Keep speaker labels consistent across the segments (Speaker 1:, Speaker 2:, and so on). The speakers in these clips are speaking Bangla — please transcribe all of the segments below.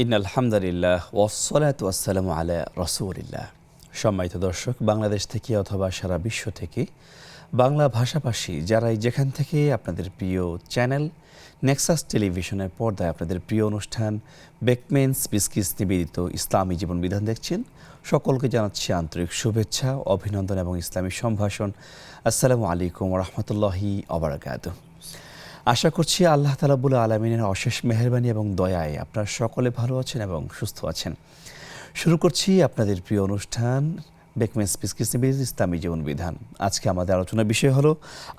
Speaker 1: ইন্নাল হামদুলিল্লাহ ওয়াসসালাতু ওয়াসসালামু আলা রাসূলিল্লাহ। সম্মানিত দর্শক, বাংলাদেশ থেকে অথবা সারা বিশ্ব থেকে বাংলা ভাষাভাষী যারাই যেখান থেকে আপনাদের প্রিয় চ্যানেল নেক্সাস টেলিভিশনের পর্দায় আপনাদের প্রিয় অনুষ্ঠান বেকমেন্স বিস্কিস নিবেদিত ইসলামী জীবন বিধান দেখছেন, সকলকে জানাচ্ছি আন্তরিক শুভেচ্ছা, অভিনন্দন এবং ইসলামী সম্ভাষণ। আসসালামু আলাইকুম ওয়া রাহমাতুল্লাহি ওয়া বারাকাতুহু। আশা করছি আল্লাহ তাআলা রাব্বুল আলামিনের অশেষ মেহেরবানি এবং দয়ায় আপনারা সকলে ভালো আছেন এবং সুস্থ আছেন। শুরু করছি আপনাদের প্রিয় অনুষ্ঠান বেকমেন্স বিস্কিস নিবেদিত ইসলামী জীবন বিধান। আজকে আমাদের আলোচনার বিষয় হলো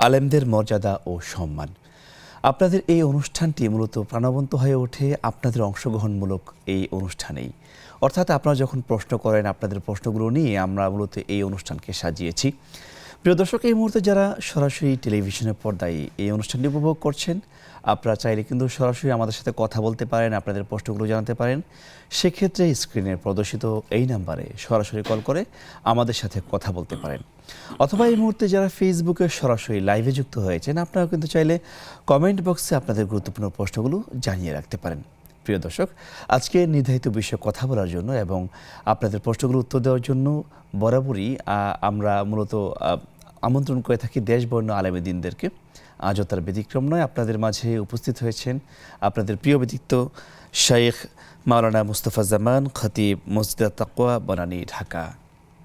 Speaker 1: আলেমদের মর্যাদা ও সম্মান। আপনাদের এই অনুষ্ঠানটি মূলত প্রাণবন্ত হয়ে ওঠে আপনাদের অংশগ্রহণমূলক এই অনুষ্ঠানেই, অর্থাৎ আপনারা যখন প্রশ্ন করেন আপনাদের প্রশ্নগুলো নিয়ে আমরা মূলত এই অনুষ্ঠানকে সাজিয়েছি। প্রিয় দর্শক, এই মুহূর্তে যারা সরাসরি টেলিভিশনের পর্দায় এই অনুষ্ঠানটি উপভোগ করছেন, আপনারা চাইলে কিন্তু সরাসরি আমাদের সাথে কথা বলতে পারেন, আপনাদের প্রশ্নগুলো জানাতে পারেন। সেক্ষেত্রে স্ক্রিনে প্রদর্শিত এই নাম্বারে সরাসরি কল করে আমাদের সাথে কথা বলতে পারেন, অথবা এই মুহূর্তে যারা ফেসবুকে সরাসরি লাইভে যুক্ত হয়েছেন আপনারাও কিন্তু চাইলে কমেন্ট বক্সে আপনাদের গুরুত্বপূর্ণ প্রশ্নগুলো জানিয়ে রাখতে পারেন। প্রিয় দর্শক, আজকে নির্ধারিত বিষয়ে কথা বলার জন্য এবং আপনাদের প্রশ্নগুলো উত্তর দেওয়ার জন্য বরাবরই আমরা মূলত আমন্ত্রণ করে থাকি দেশবর্ণ আলেমে দ্বীনদেরকে। আজও তার ব্যতিক্রম নয়, আপনাদের মাঝে উপস্থিত হয়েছেন আপনাদের প্রিয় ব্যক্তিত্ব শাইখ মাওলানা মুস্তাফা জামান, খতিব মসজিদ তাকওয়া, বনানী, ঢাকা।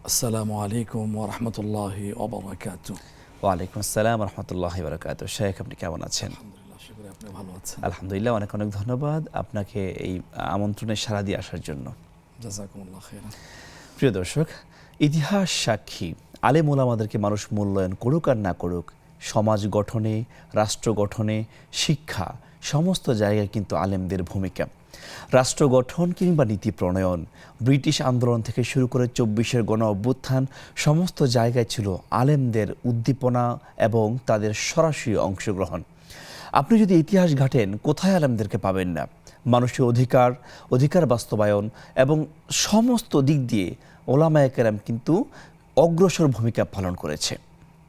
Speaker 2: আসসালামু আলাইকুম ওয়া রাহমাতুল্লাহি ওয়া বারাকাতুহু।
Speaker 1: ওয়ালাইকুম আসসালাম ওয়া রাহমাতুল্লাহি ওয়া বারাকাতুহু। শাইখ, আপনি কেমন আছেন?
Speaker 2: আলহামদুলিল্লাহ, আশা করি আপনি ভালো আছেন।
Speaker 1: আলহামদুলিল্লাহ, অনেক অনেক ধন্যবাদ আপনাকে এই আমন্ত্রণে সাড়া দিয়ে আসার জন্য।
Speaker 2: জাযাকুমুল্লাহ খাইরান।
Speaker 1: প্রিয় দর্শক, ইতিহাস সাক্ষী আলেম ওলামাদেরকে মানুষ মূল্যায়ন করুক আর না করুক, সমাজ গঠনে, রাষ্ট্র গঠনে, শিক্ষা সমস্ত জায়গায় কিন্তু আলেমদের ভূমিকা। রাষ্ট্র গঠন কিংবা নীতি প্রণয়ন, ব্রিটিশ আন্দোলন থেকে শুরু করে ২৪-এর গণ অভ্যুত্থান, সমস্ত জায়গায় ছিল আলেমদের উদ্দীপনা এবং তাদের সরাসরি অংশগ্রহণ। আপনি যদি ইতিহাস ঘাটেন, কোথায় আলেমদেরকে পাবেন না? মানুষের অধিকার বাস্তবায়ন এবং সমস্ত দিক দিয়ে ওলামায়ে কেরাম কিন্তু অগ্রসর ভূমিকা পালন করেছে।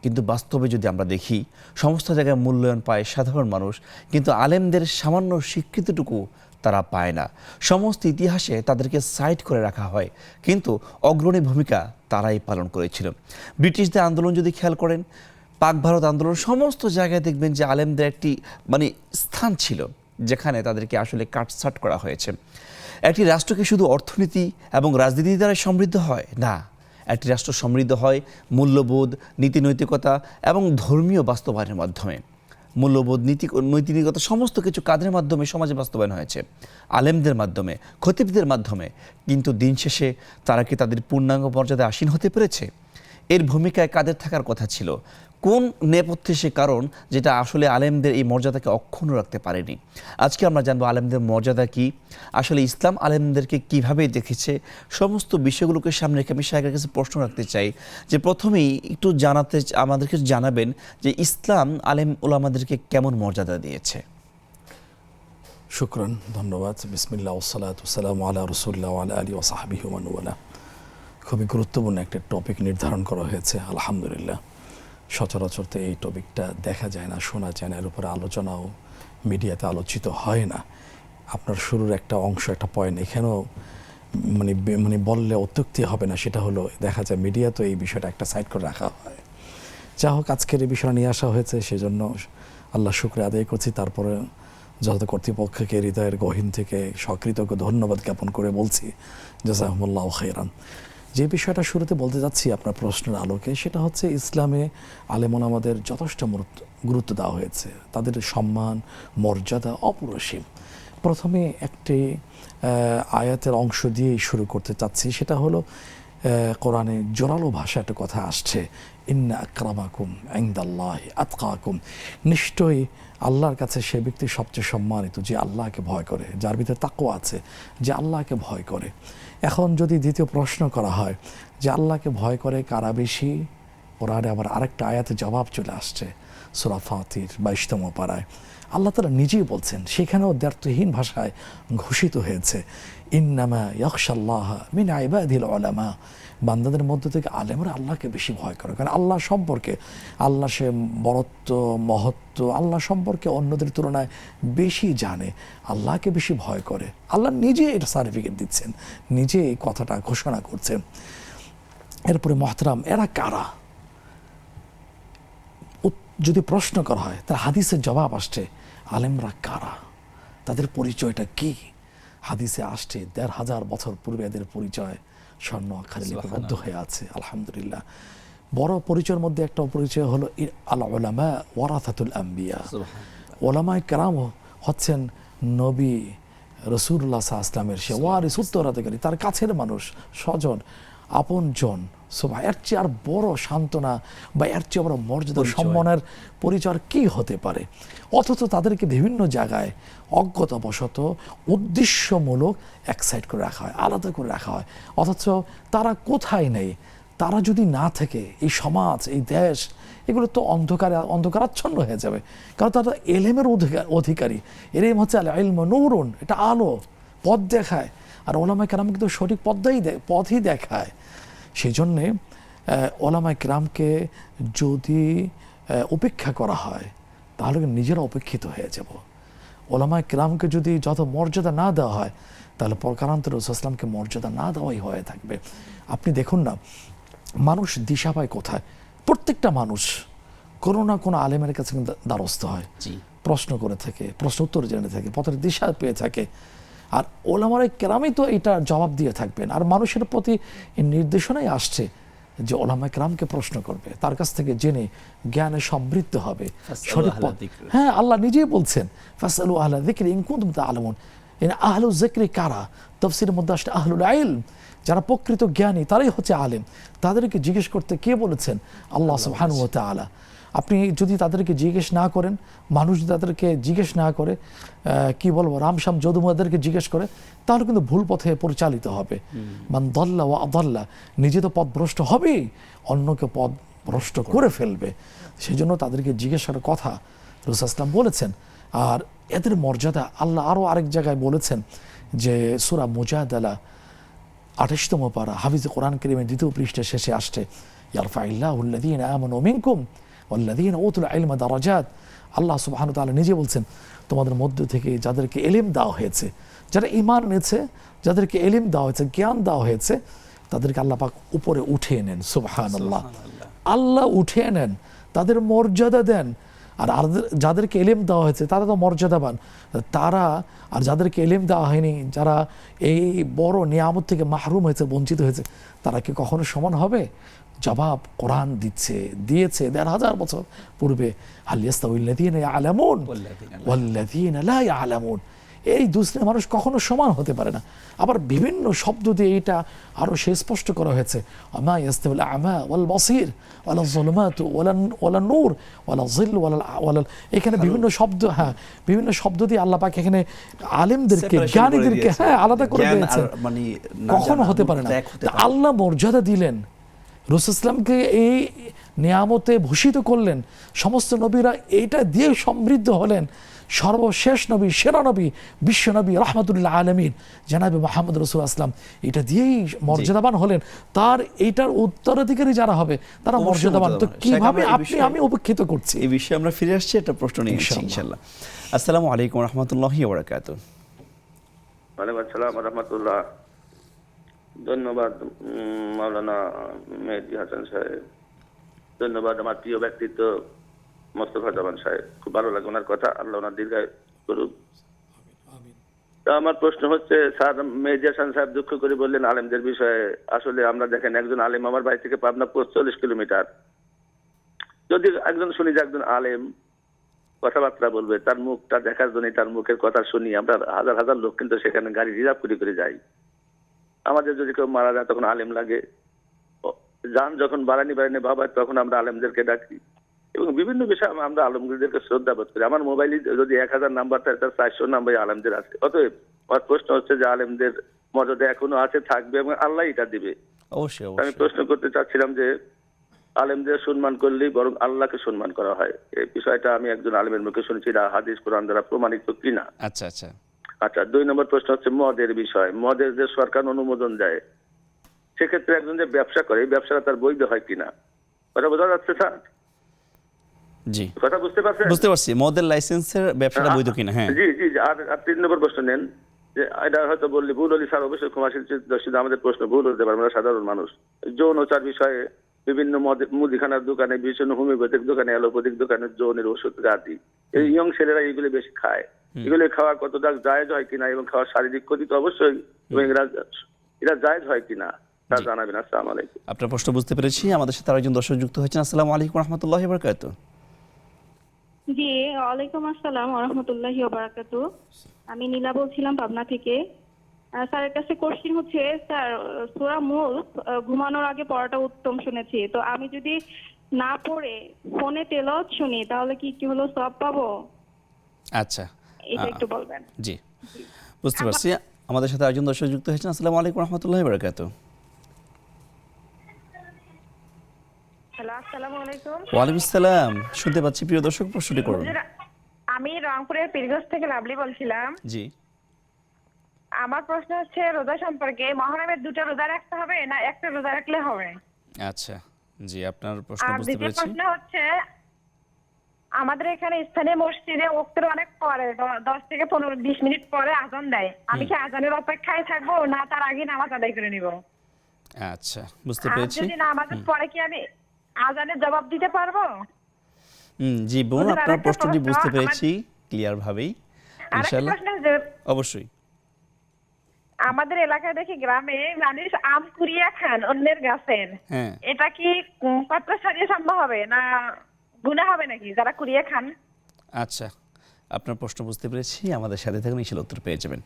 Speaker 1: কিন্তু বাস্তবে যদি আমরা দেখি, সমস্ত জায়গায় মূল্যায়ন পায় সাধারণ মানুষ, কিন্তু আলেমদের সামান্য স্বীকৃতিটুকু তারা পায় না। সমস্ত ইতিহাসে তাদেরকে সাইড করে রাখা হয়, কিন্তু অগ্রণী ভূমিকা তারাই পালন করেছিল। ব্রিটিশদের আন্দোলন যদি খেয়াল করেন, পাক ভারত আন্দোলন, সমস্ত জায়গায় দেখবেন যে আলেমদের একটি স্থান ছিল যেখানে তাদেরকে আসলে কাটছাঁট করা হয়েছে। একটি রাষ্ট্রকে শুধু অর্থনীতি এবং রাজনীতি দ্বারা সমৃদ্ধ হয় না, একটি রাষ্ট্র সমৃদ্ধ হয় মূল্যবোধ, নীতিনৈতিকতা এবং ধর্মীয় বাস্তবায়নের মাধ্যমে। মূল্যবোধ, নৈতিকতা সমস্ত কিছু কাদের মাধ্যমে সমাজে বাস্তবায়ন হয়েছে? আলেমদের মাধ্যমে, খতিবদের মাধ্যমে। কিন্তু দিন শেষে তারা কি তাদের পূর্ণাঙ্গ মর্যাদায় আসীন হতে পেরেছে? এর ভূমিকায় কাদের থাকার কথা ছিল? কোন নেপথ্যে সে কারণ যেটা আসলে আলেমদের এই মর্যাদাকে অক্ষুণ্ণ রাখতে পারেনি? আজকে আমরা জানবো আলেমদের মর্যাদা কি, আসলে ইসলাম আলেমদেরকে কিভাবে দেখেছে। সমস্ত বিষয়গুলোকে সামনে রেখে আমি শাইখের কাছে প্রশ্ন রাখতে চাই যে প্রথমেই একটু আমাদেরকে জানাবেন যে ইসলাম আলেম ওলামাদেরকে কেমন মর্যাদা দিয়েছে?
Speaker 2: শুকরান, ধন্যবাদ। বিসমিল্লাহ ওয়াসসালাতু ওয়াসসালামু আলা রাসূলিল্লাহ ওয়া আলা আলিহি ওয়া সাহবিহি ওয়া মান ওয়ালা। খুবই গুরুত্বপূর্ণ একটা টপিক নির্ধারণ করা হয়েছে, আলহামদুলিল্লাহ। সচরাচর তো এই টপিকটা দেখা যায় না, শোনা যায় না, এর উপরে আলোচনাও মিডিয়াতে আলোচিত হয় না। আপনার শুরুর একটা অংশ, একটা পয়েন্ট এখানেও বললে অত্যুক্তি হবে না, সেটা হলো দেখা যায় মিডিয়া তো এই বিষয়টা একটা সাইড করে রাখা হয়। যা হোক, আজকের এই বিষয়টা নিয়ে আসা হয়েছে, সেজন্য আল্লাহ শুকরিয়া আদায় করছি। তারপরে যত কর্তৃপক্ষকে হৃদয়ের গহীন থেকে সকৃতজ্ঞ ধন্যবাদ জ্ঞাপন করে বলছি জাযাকুমুল্লাহু খাইরান। যে বিষয়টা শুরুতে বলতে যাচ্ছি আপনার প্রশ্নের আলোকে, সেটা হচ্ছে ইসলামে আলেম ওলামাদের যথেষ্ট গুরুত্ব দেওয়া হয়েছে, তাদের সম্মান মর্যাদা অপরিসীম। প্রথমে একটি আয়াতের অংশ দিয়েই শুরু করতে চাচ্ছি, সেটা হলো কোরআনে জোরালো ভাষা একটা কথা আসছে, ইন্না আকরামাকুম ইনদাল্লাহি আতকাকুম। নিশ্চয়ই আল্লাহর কাছে সে ব্যক্তি সবচেয়ে সম্মানিত যে আল্লাহকে ভয় করে, যার ভিতরে তাকওয়া আছে, যে আল্লাহকে ভয় করে। এখন যদি দ্বিতীয় প্রশ্ন করা হয় যে আল্লাহকে ভয় করে কারা বেশি, কোরআনে আবার আরেকটা আয়াতে জবাব চলে আসছে, সূরা ফাতির 22তম পারায়। আল্লাহ তাআলা নিজেই বলছেন, সেখানেও দ্ব্যর্থহীন ভাষায় ঘোষিত হয়েছে, ইন্নামা ইয়াখশাল্লাহ মিন ইবাদিল উলামা, বান্দাদের মধ্য থেকে আলেমরা আল্লাহকে বেশি ভয় করে। কারণ আল্লাহ সম্পর্কে, আল্লাহ সে বরত্ব মহত্ব আল্লাহ সম্পর্কে অন্যদের তুলনায় বেশি জানে, আল্লাহকে বেশি ভয় করে। আল্লাহ নিজে এটা সার্টিফিকেট দিচ্ছেন, নিজে এই কথাটা ঘোষণা করছেন। এরপরে মহতারাম, এরা কারা? যদি প্রশ্ন করা হয়, তার হাদিসের জবাব আসছে আলেমরা কারা, তাদের পরিচয়টা কি? হাদিসে আসছে ১৫০০ বছর পূর্বে এদের পরিচয় স্বর্ণ আকারে লিপিবদ্ধ হয়ে আছে। আলহামদুলিল্লাহ। বড় পরিচয়ের মধ্যে একটা পরিচয় হলো আল উলামা ওয়ারাসাতুল আম্বিয়া। ওলামায়ে কেরাম হচ্ছেন নবী রাসূলুল্লাহ সাল্লাল্লাহু আলাইহি ওয়াসাল্লামের সে ওয়ারিস, উত্তরাধিকারী, তার কাছের মানুষ, স্বজন, আপনজন। এর চেয়ে আর বড় সান্ত্বনা বা এর চেয়ে বড় মর্যাদা সম্মানের পরিচয় কি হতে পারে? অথচ তাদেরকে বিভিন্ন জায়গায় অজ্ঞতাবশত উদ্দেশ্যমূলক এক্সাইট করে রাখা হয়, আলাদা করে রাখা হয়। অথচ তারা কোথায় নেই? তারা যদি না থাকে, এই সমাজ, এই দেশ, এগুলো তো অন্ধকারাচ্ছন্ন হয়ে যাবে। কারণ তারা এলেমের অধিকারী। এলেম হচ্ছে আল ইলমু নূরুন, এটা আলো, পথ দেখায়। আর ওলামায়ে কেরাম কিন্তু সঠিক পথই দেখায়। সেই জন্যে ওলামায়ে কেরামকে যদি উপেক্ষা করা হয়, তাহলে নিজেরা উপেক্ষিত হয়ে যাব। ওলামায়ে কেরামকে যদি যত মর্যাদা না দেওয়া হয়, তাহলে পরকারান্তরে রাসূল সাল্লাল্লাহু আলাইহি ওয়াসাল্লামকে মর্যাদা না দেওয়াই হয়ে থাকবে। আপনি দেখুন না, মানুষ দিশা পায় কোথায়? প্রত্যেকটা মানুষ কোনো না কোনো আলেমের কাছে কিন্তু দ্বারস্থ হয়, প্রশ্ন করে থাকে, প্রশ্ন উত্তর জেনে থাকে, পথের দিশা পেয়ে থাকে। আর ওলামায়ে কেরামই তো এটা জবাব দিয়ে থাকবেন। আর মানুষের প্রতি নির্দেশনাই আসছে যে ওলামায়ে কেরামকে প্রশ্ন করবে, তার কাছ থেকে জেনে জ্ঞানে সমৃদ্ধ হবে, সঠিক পথ। হ্যাঁ, আল্লাহ নিজেই বলছেন, ফাসআলু আহলা যিকরি ইন কুনতুম তা'লামুন। আহলু যিকরি কারা? তাফসীরের মধ্যে আসছে আহলুল ইলম, যারা প্রকৃত জ্ঞানী, তারাই হচ্ছে আলেম। তাদেরকে জিজ্ঞেস করতে কে বলেছেন? আল্লাহ সুবহানাহু ওয়া তাআলা। আপনি যদি তাদেরকে জিজ্ঞেস না করেন, মানুষ যদি তাদেরকে জিজ্ঞেস না করে, কি বলবো, রামশ্যাম যদুমদেরকে জিজ্ঞেস করে, তাহলে কিন্তু ভুল পথে পরিচালিত হবে। মান দাল্লা ওয়া আদাল্লা, নিজে তো পথ ভ্রষ্ট হবেই, অন্যকে পথ ভ্রষ্ট করে ফেলবে। সেই জন্য তাদেরকে জিজ্ঞেস করার কথা রাসূল সাল্লাল্লাহু আলাইহি ওয়াসাল্লাম বলেছেন। আর এদের মর্যাদা আল্লাহ আরও আরেক জায়গায় বলেছেন, যে সূরা মুজাদালা ২৮তম পারা, হাফিজে কোরআন কারীমের ২য় পৃষ্ঠার শেষে আসছে, ইয়ারফাইল্লাহুল্লাযীনা আমানু মিনকুম ওয়াল্লাযীনা উতুল ইলমা দারাজাত। আল্লাহ সুবহানাহু ওয়া তাআলা নিজে বলছেন, তোমাদের মধ্য থেকে যাদেরকে ইলম দেওয়া হয়েছে, যারা ঈমান এনেছে, যাদেরকে ইলম দেওয়া হয়েছে, জ্ঞান দেওয়া হয়েছে, তাদেরকে আল্লাহ পাক উপরে উঠিয়ে নেন। সুবহানাল্লাহ, আল্লাহ উঠিয়ে নেন, তাদের মর্যাদা দেন। আর যাদেরকে ইলম দেওয়া হয়েছে তারা তো মর্যাদাবান, তারা আর যাদেরকে ইলম দেওয়া হয়নি, যারা এই বড় নিয়ামত থেকে মাহরুম হয়েছে, বঞ্চিত হয়েছে, তারা কি কখনো সমান হবে? জবাব কোরআন দিয়েছে ১৫০০ বছর পূর্বে, হাল ইয়াস্তাউল্লাযীনা ইয়ালামুন ওয়াল্লাযীনা লা ইয়ালামুন। এই দুশ্রেণীর মানুষ কখনো সমান হতে পারে না। আবার বিভিন্ন শব্দ দিয়ে এটা আরও স্পষ্ট করা হয়েছে, আমা ইয়াস্তাউল আমা ওয়াল বসীর ওয়ালা যুলুমাতু ওয়ালা নূর ওয়ালা যিল ওয়ালা, এখানে বিভিন্ন শব্দ, হ্যাঁ, বিভিন্ন শব্দ দিয়ে আল্লাহ পাক এখানে আলেমদেরকে, জ্ঞানীদেরকে আলাদা করে দিয়েছেন। কখনো হতে পারে না। আল্লাহ মর্যাদা দিলেন, রাসূল ইসলামকে এই নিয়ামতে ভূষিত করলেন, সমস্ত নবীরা এইটা দিয়ে সমৃদ্ধ হলেন। সর্বশেষ নবী, সেরা নবী, বিশ্ব নবী, রাহমাতুল আলামিন জনাবে মুহাম্মদ রাসূলুল্লাহ সাল্লাল্লাহু আলাইহি ওয়াসাল্লাম এটা দিয়েই মর্যাদাবান হলেন। তার এইটার উত্তরাধিকারী যারা হবে তারা মর্যাদাবান। তো কিভাবে আমি উপেক্ষিত করছি?
Speaker 1: এই বিষয়ে আমরা ফিরে আসছি, একটা প্রশ্ন নিয়ে ইনশাআল্লাহ। আসসালামু আলাইকুম ওয়া রাহমাতুল্লাহি ওয়া বারাকাতুহু।
Speaker 3: ওয়ালাইকুম আসসালাম ওয়া রাহমাতুল্লাহ। ধন্যবাদ মাওলানা মেহেদী হাসান সাহেব, ধন্যবাদ আমার প্রিয় ব্যক্তিত্ব মোস্তফা জামান সাহেব। খুব ভালো লাগে ওনার কথা, আল্লাহ ওনার দীর্ঘায়ু করুক। আমার প্রশ্ন হচ্ছে, স্যার মেহেদী হাসান সাহেব দুঃখ করে বললেন আলেমদের বিষয়ে। আসলে আমরা দেখেন, একজন আলেম আমার বাড়ি থেকে পাবনা ৪৫ কিলোমিটার। যদি একজন শুনি যে একজন আলেম কথাবার্তা বলবে, তার মুখটা দেখার জন্য, তার মুখের কথা শুনি আমরা হাজার হাজার লোক কিন্তু সেখানে গাড়ি রিজার্ভ করে যাই। আমাদের যদি কেউ মারা যায় তখন আলেম লাগে, যান যখন বাড়ানি ভাবা তখন আমরা আলেমদেরকে ডাকি, এবং বিভিন্ন বিষয়ে আমরা আলমগীরদেরকে শ্রদ্ধা বোধ করি। আমার মোবাইলে যদি ১০০০ নাম্বার থাকে, তার ৪০০ নাম্বারই আলেমদের আছে। অতএব আমার প্রশ্ন হচ্ছে যে আলেমদের মর্যাদা এখনো আছে, থাকবে, এবং আল্লাহ এটা দিবে।
Speaker 1: অবশ্যই
Speaker 3: আমি প্রশ্ন করতে চাচ্ছিলাম যে আলেমদের সম্মান করলেই বরং আল্লাহকে সম্মান করা হয়। এই বিষয়টা আমি একজন আলেমের মুখে শুনেছি, এটা হাদিস কোরআন দ্বারা প্রমাণিত কিনা।
Speaker 1: আচ্ছা আচ্ছা।
Speaker 3: আচ্ছা, 2 নম্বর প্রশ্ন হচ্ছে মদের বিষয়। মদের যে সরকার অনুমোদন দেয়, সেক্ষেত্রে একজন যে ব্যবসা করে, এই ব্যবসাটা তার বৈধ হয় কিনা, কথা বোঝা যাচ্ছে স্যার?
Speaker 1: জি,
Speaker 3: কথা বুঝতে পারছেন?
Speaker 1: বুঝতে পারছি, মদের লাইসেন্সের ব্যবসাটা বৈধ কিনা। হ্যাঁ
Speaker 3: জি জি জি। আর 3 নম্বর প্রশ্ন নেন, যে এটা হয়তো বললি ভুল হলি স্যার, অবশ্যই ক্ষমাশীল দর্শিত, আমাদের প্রশ্ন ভুল হতে পারে, আমরা সাধারণ মানুষ। যৌনচার বিষয়ে বিভিন্ন মুদিখানার দোকানে, বিভিন্ন হোমিওপ্যাথিক দোকানে, অ্যালোপ্যাথিক দোকানে যৌনের ওষুধ গাদি, এই ইয়ং ছেলেরা এইগুলি বেশি খায়। এগুলি খাওয়া কতটা জায়েজ হয় কিনা এবং খাওয়ার শারীরিক ক্ষতি তো অবশ্যই, এবং এরা জায়েজ হয় কিনা তা জানাবেন। আসসালামু আলাইকুম।
Speaker 1: আপনার প্রশ্ন বুঝতে পেরেছি। আমাদের সাথে আরেকজন দর্শক যুক্ত হয়েছেন। আসসালামু আলাইকুম রহমতুল্লাহি ওয়া বারাকাতুহু।
Speaker 4: জি, ওয়ালাইকুম আসসালাম ওয়া রাহমাতুল্লাহি ওয়া বারাকাতুহু। আমি নীলা বলছিলাম পাবনা থেকে। স্যারের কাছে কোশ্চেন হচ্ছে, স্যার সূরা মুলক ঘুমানোর আগে পড়াটা উত্তম শুনেছি, তো আমি যদি না পড়ে ফোনে তেলাওয়াত শুনি তাহলে কি হলো, সওয়াব পাবো?
Speaker 1: আচ্ছা,
Speaker 4: এটা একটু বলবেন।
Speaker 1: জি বুঝতে পারছি। আমাদের সাথে আরেকজন দর্শক যুক্ত হয়েছেন। আসসালামু আলাইকুম রহমতুল্লাহি ওয়া বারাকাতুহু।
Speaker 5: হ্যালো, আসসালামু আলাইকুম।
Speaker 1: ওয়ালাইকুম আসসালাম, শুনতে পাচ্ছি। প্রিয় দর্শক, প্রশ্নটি করুন।
Speaker 5: হুজুর, আমি রংপুরের পীরগঞ্জ থেকে লাভলি বলছিলাম।
Speaker 1: জি,
Speaker 5: আমার প্রশ্ন হচ্ছে রোজা সম্পর্কে, মহরমের 2টা রোজা রাখতে হবে না একটা রোজা রাখলে হবে?
Speaker 1: আচ্ছা, জি আপনার প্রশ্ন
Speaker 5: আর
Speaker 1: বুঝতে
Speaker 5: দ্বিতীয়
Speaker 1: পেরেছি।
Speaker 5: প্রশ্ন হচ্ছে, আমাদের এখানে স্থানীয় মসজিদে ওয়াক্তের অনেক পরে 10 থেকে 15-20 মিনিট পরে আজান দেয়। আমি কি আজানের অপেক্ষায় থাকবো না তার আগে নামাজ আদায় করে নিব?
Speaker 1: আচ্ছা, বুঝতে
Speaker 5: আর
Speaker 1: পেরেছি।
Speaker 5: যদি নামাজের পরে কি আমি আজানের জবাব দিতে পারবো?
Speaker 1: জি বোন,
Speaker 5: হুজুর,
Speaker 1: আপনার
Speaker 5: আরেকটা
Speaker 1: প্রশ্নটি
Speaker 5: প্রশ্ন,
Speaker 1: বুঝতে পেরেছি ক্লিয়ার ভাবেই,
Speaker 5: আরেকটা
Speaker 1: ইনশাআল্লাহ।
Speaker 5: প্রশ্ন হচ্ছে,
Speaker 1: অবশ্যই।
Speaker 5: আমাদের এলাকায় দেখি গ্রামে মানুষ আম কুড়িয়ে খান অন্যের গাছের।
Speaker 1: হ্যাঁ,
Speaker 5: এটা কি পাত্র সারিয়ে সম্ভব হবে না গুনাহ হবে নাকি যারা কুড়িয়ে খান?
Speaker 1: আচ্ছা, আপনার প্রশ্ন বুঝতে পেরেছি। আমাদের সাথে থাকুন, ইনশাআল্লাহ উত্তর পেয়ে যাবেন।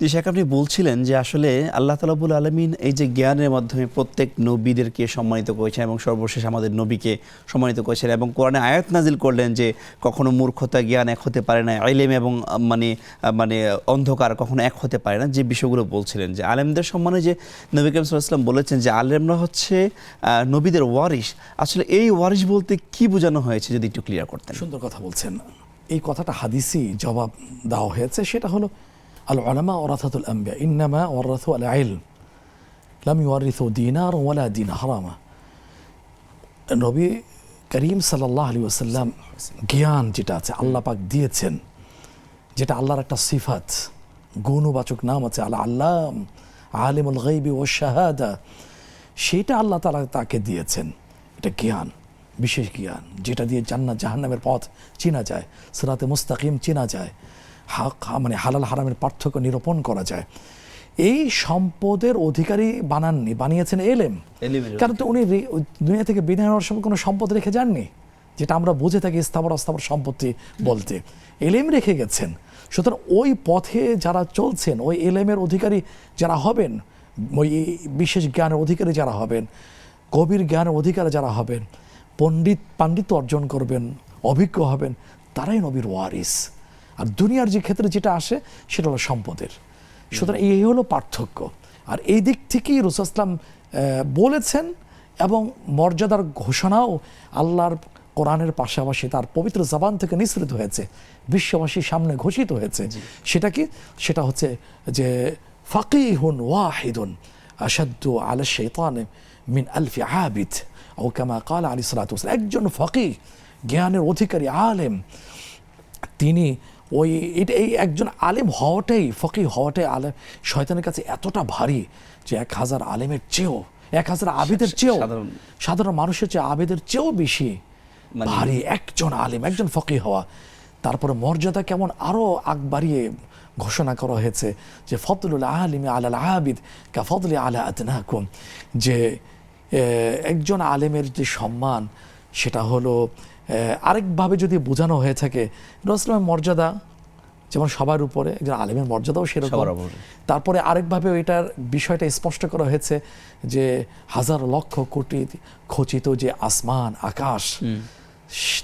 Speaker 1: জি শেখ, আপনি বলছিলেন যে আসলে আল্লাহ তাআলা রাব্বুল আলামিন এই যে জ্ঞানের মাধ্যমে প্রত্যেক নবীদেরকে সম্মানিত করেছেন এবং সর্বশেষ আমাদের নবীকে সম্মানিত করেছেন, এবং কোরআনে আয়াত নাজিল করলেন যে কখনো মূর্খতা জ্ঞান এক হতে পারে না, ইলম এবং মানে অন্ধকার কখনো এক হতে পারে না। যে বিষয়গুলো বলছিলেন, যে আলেমদের সম্মানে যে নবী করিম সাল্লাল্লাহু আলাইহি ওয়াসাল্লাম বলেছেন যে আলেমরা হচ্ছে নবীদের ওয়ারিস, আসলে এই ওয়ারিস বলতে কি বোঝানো হয়েছে যদি একটু ক্লিয়ার করতেন।
Speaker 2: সুন্দর কথা বলছেন। এই কথাটা হাদিসই জবাব দেওয়া হয়েছে, সেটা হলো আল উলামা ওয়ারাসাতুল আম্বিয়া ইন্নামা ওয়ারাসু আল ইলম লাম ইওয়ারিসু দিনার ওয়ালা দিরহামা। নবী করিম সাল্লাল্লাহু আলাইহি ওয়াসাল্লাম জ্ঞান যেটা আছে আল্লাহ পাক দিয়েছেন, যেটা আল্লাহর একটা সিফাত, গুণবাচক নাম আছে আল আল্লাম আলিমুল গায়বি ওয়াশ শাহাদা, সেটা আল্লাহ তাআলা তাকে দিয়েছেন। এটা জ্ঞান, বিশেষ জ্ঞান, যেটা দিয়ে জান্নাত জাহান্নামের পথ চেনা যায়, সিরাতে মুস্তাকিম চেনা যায়, মানে হালাল হারামের পার্থক্য নিরূপণ করা যায়। এই সম্পদের অধিকারী বানিয়েছেন এলেম। কারণ তো উনি দুনিয়া থেকে বিদায় হওয়ার সময় কোনো সম্পদ রেখে যাননি, যেটা আমরা বুঝে থাকি স্থাবর অস্থাবর সম্পত্তি বলতে। এলেম রেখে গেছেন। সুতরাং ওই পথে যারা চলছেন, ওই এলেমের অধিকারী যারা হবেন, ওই বিশেষ জ্ঞানের অধিকারী যারা হবেন, গভীর জ্ঞানের অধিকারী যারা হবেন, পাণ্ডিত্য অর্জন করবেন, অভিজ্ঞ হবেন, তারাই নবীর ওয়ারিস। আর দুনিয়ার যে ক্ষেত্রে যেটা আসে সেটা হলো সম্পদের। সুতরাং এই হলো পার্থক্য। আর এই দিক থেকেই রাসূল সাল্লাল্লাহু আলাইহি ওয়াসাল্লাম বলেছেন, এবং মর্যাদার ঘোষণাও আল্লাহর কোরআনের পাশাপাশি তার পবিত্র জবান থেকে নিঃসৃত হয়েছে, বিশ্ববাসীর সামনে ঘোষিত হয়েছে। সেটা কি? সেটা হচ্ছে যে ফাকিহুন ওয়াহিদুন আশাদ্দু আলা শাইতানি মিন আলফি আবিদ, ও কামা ক্বাল আলাইহিস সালাতু ওয়াস সালাম। একজন ফাকিহ, জ্ঞানের অধিকারী আলেম, তিনি ওই এই একজন আলেম হওয়াটাই, ফকিহ হওয়াটাই আলেম শয়তানের কাছে এতটা ভারী যে 1000 আলেমের চেয়েও, 1000 আবেদের চেয়েও, সাধারণ মানুষের চেয়ে আবেদের চেয়েও বেশি ভারী একজন আলেম, একজন ফকিহ হওয়া। তারপরে মর্যাদা কেমন আরও আগ বাড়িয়ে ঘোষণা করা হয়েছে যে ফদলুল আলিমি আলাল আবিদ কা ফদলি আলা আদনাকুম, যে একজন আলেমের যে সম্মান সেটা হলো, আরেকভাবে যদি বোঝানো হয়ে থাকে, রাসূলের মর্যাদা যেমন সবার উপরে, একজন আলেমের মর্যাদাও সেরকম। তারপরে আরেকভাবে এটার বিষয়টা স্পষ্ট করা হয়েছে যে হাজার লক্ষ কোটি খচিত যে আসমান আকাশ,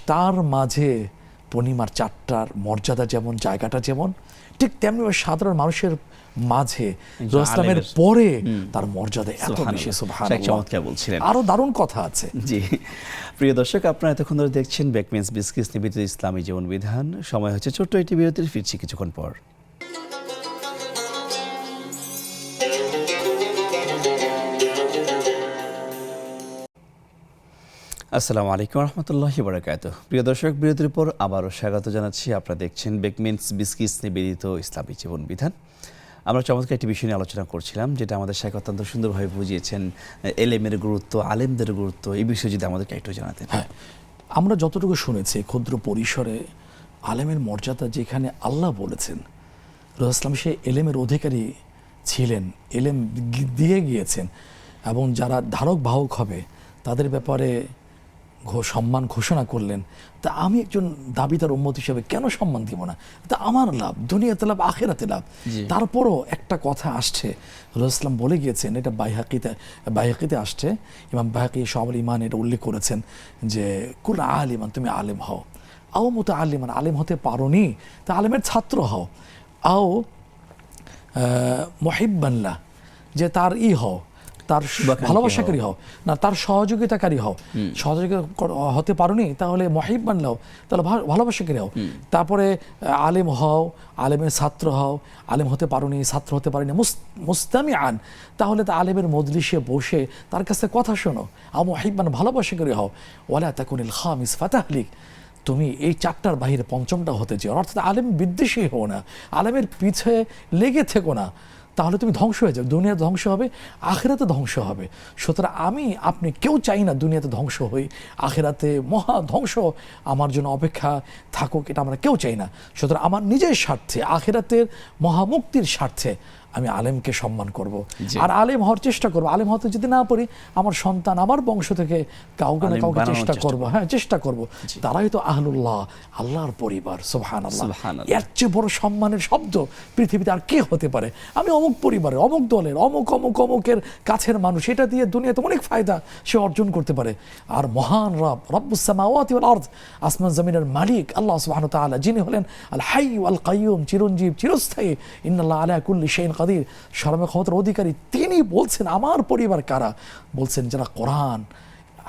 Speaker 2: তার মাঝে পূর্ণিমার চাঁদটার মর্যাদা যেমন, জায়গাটা যেমন, ঠিক তেমনি সাধারণ মানুষের মাঝে রাসূলের পরে তার মর্যাদা এত বেশি,
Speaker 1: শেখ
Speaker 2: সুবহানাল্লাহ।
Speaker 1: চমৎকার বলছিলেন।
Speaker 2: আরো দারুণ কথা আছে।
Speaker 1: জি, প্রিয় দর্শক, আপনারা এতক্ষণ ধরে দেখছেন বেকমেন্স বিস্কিটস নিবেদিত ইসলামী জীবন বিধান। সময় হচ্ছে ছোট্ট একটি বিরতির, ফিরছি কিছুক্ষণ পর। আসসালামু আলাইকুম রহমতুল্লাহি বারাকাতুহ। প্রিয় দর্শক, বিরতির পর আবারও স্বাগত জানাচ্ছি। আপনারা দেখছেন বেকমেন্স বিস্কিটস নিবেদিত ইসলামী জীবন বিধান। আমরা চমৎকার একটি বিষয় নিয়ে আলোচনা করছিলাম, যেটা আমাদের শেখ অত্যন্ত সুন্দরভাবে বুঝিয়েছেন, এলেমের গুরুত্ব, আলেমদের গুরুত্ব। এই বিষয়ে যদি আমাদেরকে একটু জানাতেন।
Speaker 2: হ্যাঁ, আমরা যতটুকু শুনেছি ক্ষুদ্র পরিসরে আলেমের মর্যাদা যেখানে আল্লাহ বলেছেন, রাসূল ইসলাম সে এলেমের অধিকারী ছিলেন, এলেম দিয়ে গিয়েছেন, এবং যারা ধারক বাহক হবে তাদের ব্যাপারে সম্মান ঘোষণা করলেন। তা আমি একজন দাবিদার উম্মত হিসেবে কেন সম্মান দিব না? তা আমার লাভ, দুনিয়াতে লাভ, আখিরাতে লাভ। তারপরও একটা কথা আসছে, রাসূল ইসলাম বলে গিয়েছেন, এটা বাইহাকিতে আসছে, ইমাম বাইহাকি শাহুল ঈমান এটা উল্লেখ করেছেন যে কুল আলিমান, তুমি আলেম হও, আও মুতাআল্লিমান, আলেম হতে পারোনি তা আলেমের ছাত্র হও, আও মুহিব্বাল্লাহ, যে তার হও, তার ভালোবাসাকারী হও, না তার সহযোগিতাকারী হও। সহযোগিতা হতে পারোনি তাহলে মুহিব্বান হও, তাহলে ভালোবাসাকারী হও। তারপরে আলেম হও, আলেমের ছাত্র হও, আলেম হতে পারোনি, ছাত্র হতে পারোনি, মুস্তামিআন, তাহলে তা আলেমের মজলিসে বসে তার কাছে কথা শোনো। আও মুহিব্বান, ভালোবাসাকারী হও। ওয়ালা তাকুনিল খামিস ফাতাহলিক, তুমি এই চারটার বাহিরে পঞ্চমটা হতে চাও, অর্থাৎ আলেম বিদ্বেষী হও না, আলেমের পিছে লেগে থেকো না, তাহলে তুমি ধ্বংস হয়ে যাবে। দুনিয়া ধ্বংস হবে, আখিরাতে ধ্বংস হবে। সুতরাং আমি আপনি কেউ চাই না দুনিয়াতে ধ্বংস হই, আখিরাতে মহা ধ্বংস আমার জন্য অপেক্ষা থাকুক, এটা আমরা কেউ চাই না। সুতরাং আমার নিজের স্বার্থে, আখিরাতের মহামুক্তির স্বার্থে আমি আলেমকে সম্মান করব, আর আলেম হওয়ার চেষ্টা করব। আলেম হতে যদি না পারি, আমার সন্তান, আমার বংশ থেকে কাউকে না কাউকে চেষ্টা করব, হ্যাঁ চেষ্টা করব। তারাই তো আহলুল্লাহ, আল্লাহর পরিবার। সুবহানাল্লাহ, এর চেয়ে বড় সম্মানের শব্দ পৃথিবীতে আর কে হতে পারে? আমি অমুক পরিবারের, অমুক দলের, অমুক অমুক অমুকের কাছের মানুষ, এটা দিয়ে দুনিয়াতে অনেক ফায়দা সে অর্জন করতে পারে। আর মহান রব, রব্বুস সামাওয়াতি ওয়াল আরদ, আসমান জমিনের মালিক আল্লাহ সুবহানাহু ওয়া তাআলা, যিনি হলেন আল হাইয়্যু আল কাইয়্যুম, চিরঞ্জীব, চিরস্থায়ী, ইন্নাল্লাহ আলা কুল্লি শাইইন কাদির, সর্ব ক্ষমতার অধিকারী, তিনি বলছেন আমার পরিবার কারা? বলছেন যারা কোরআন,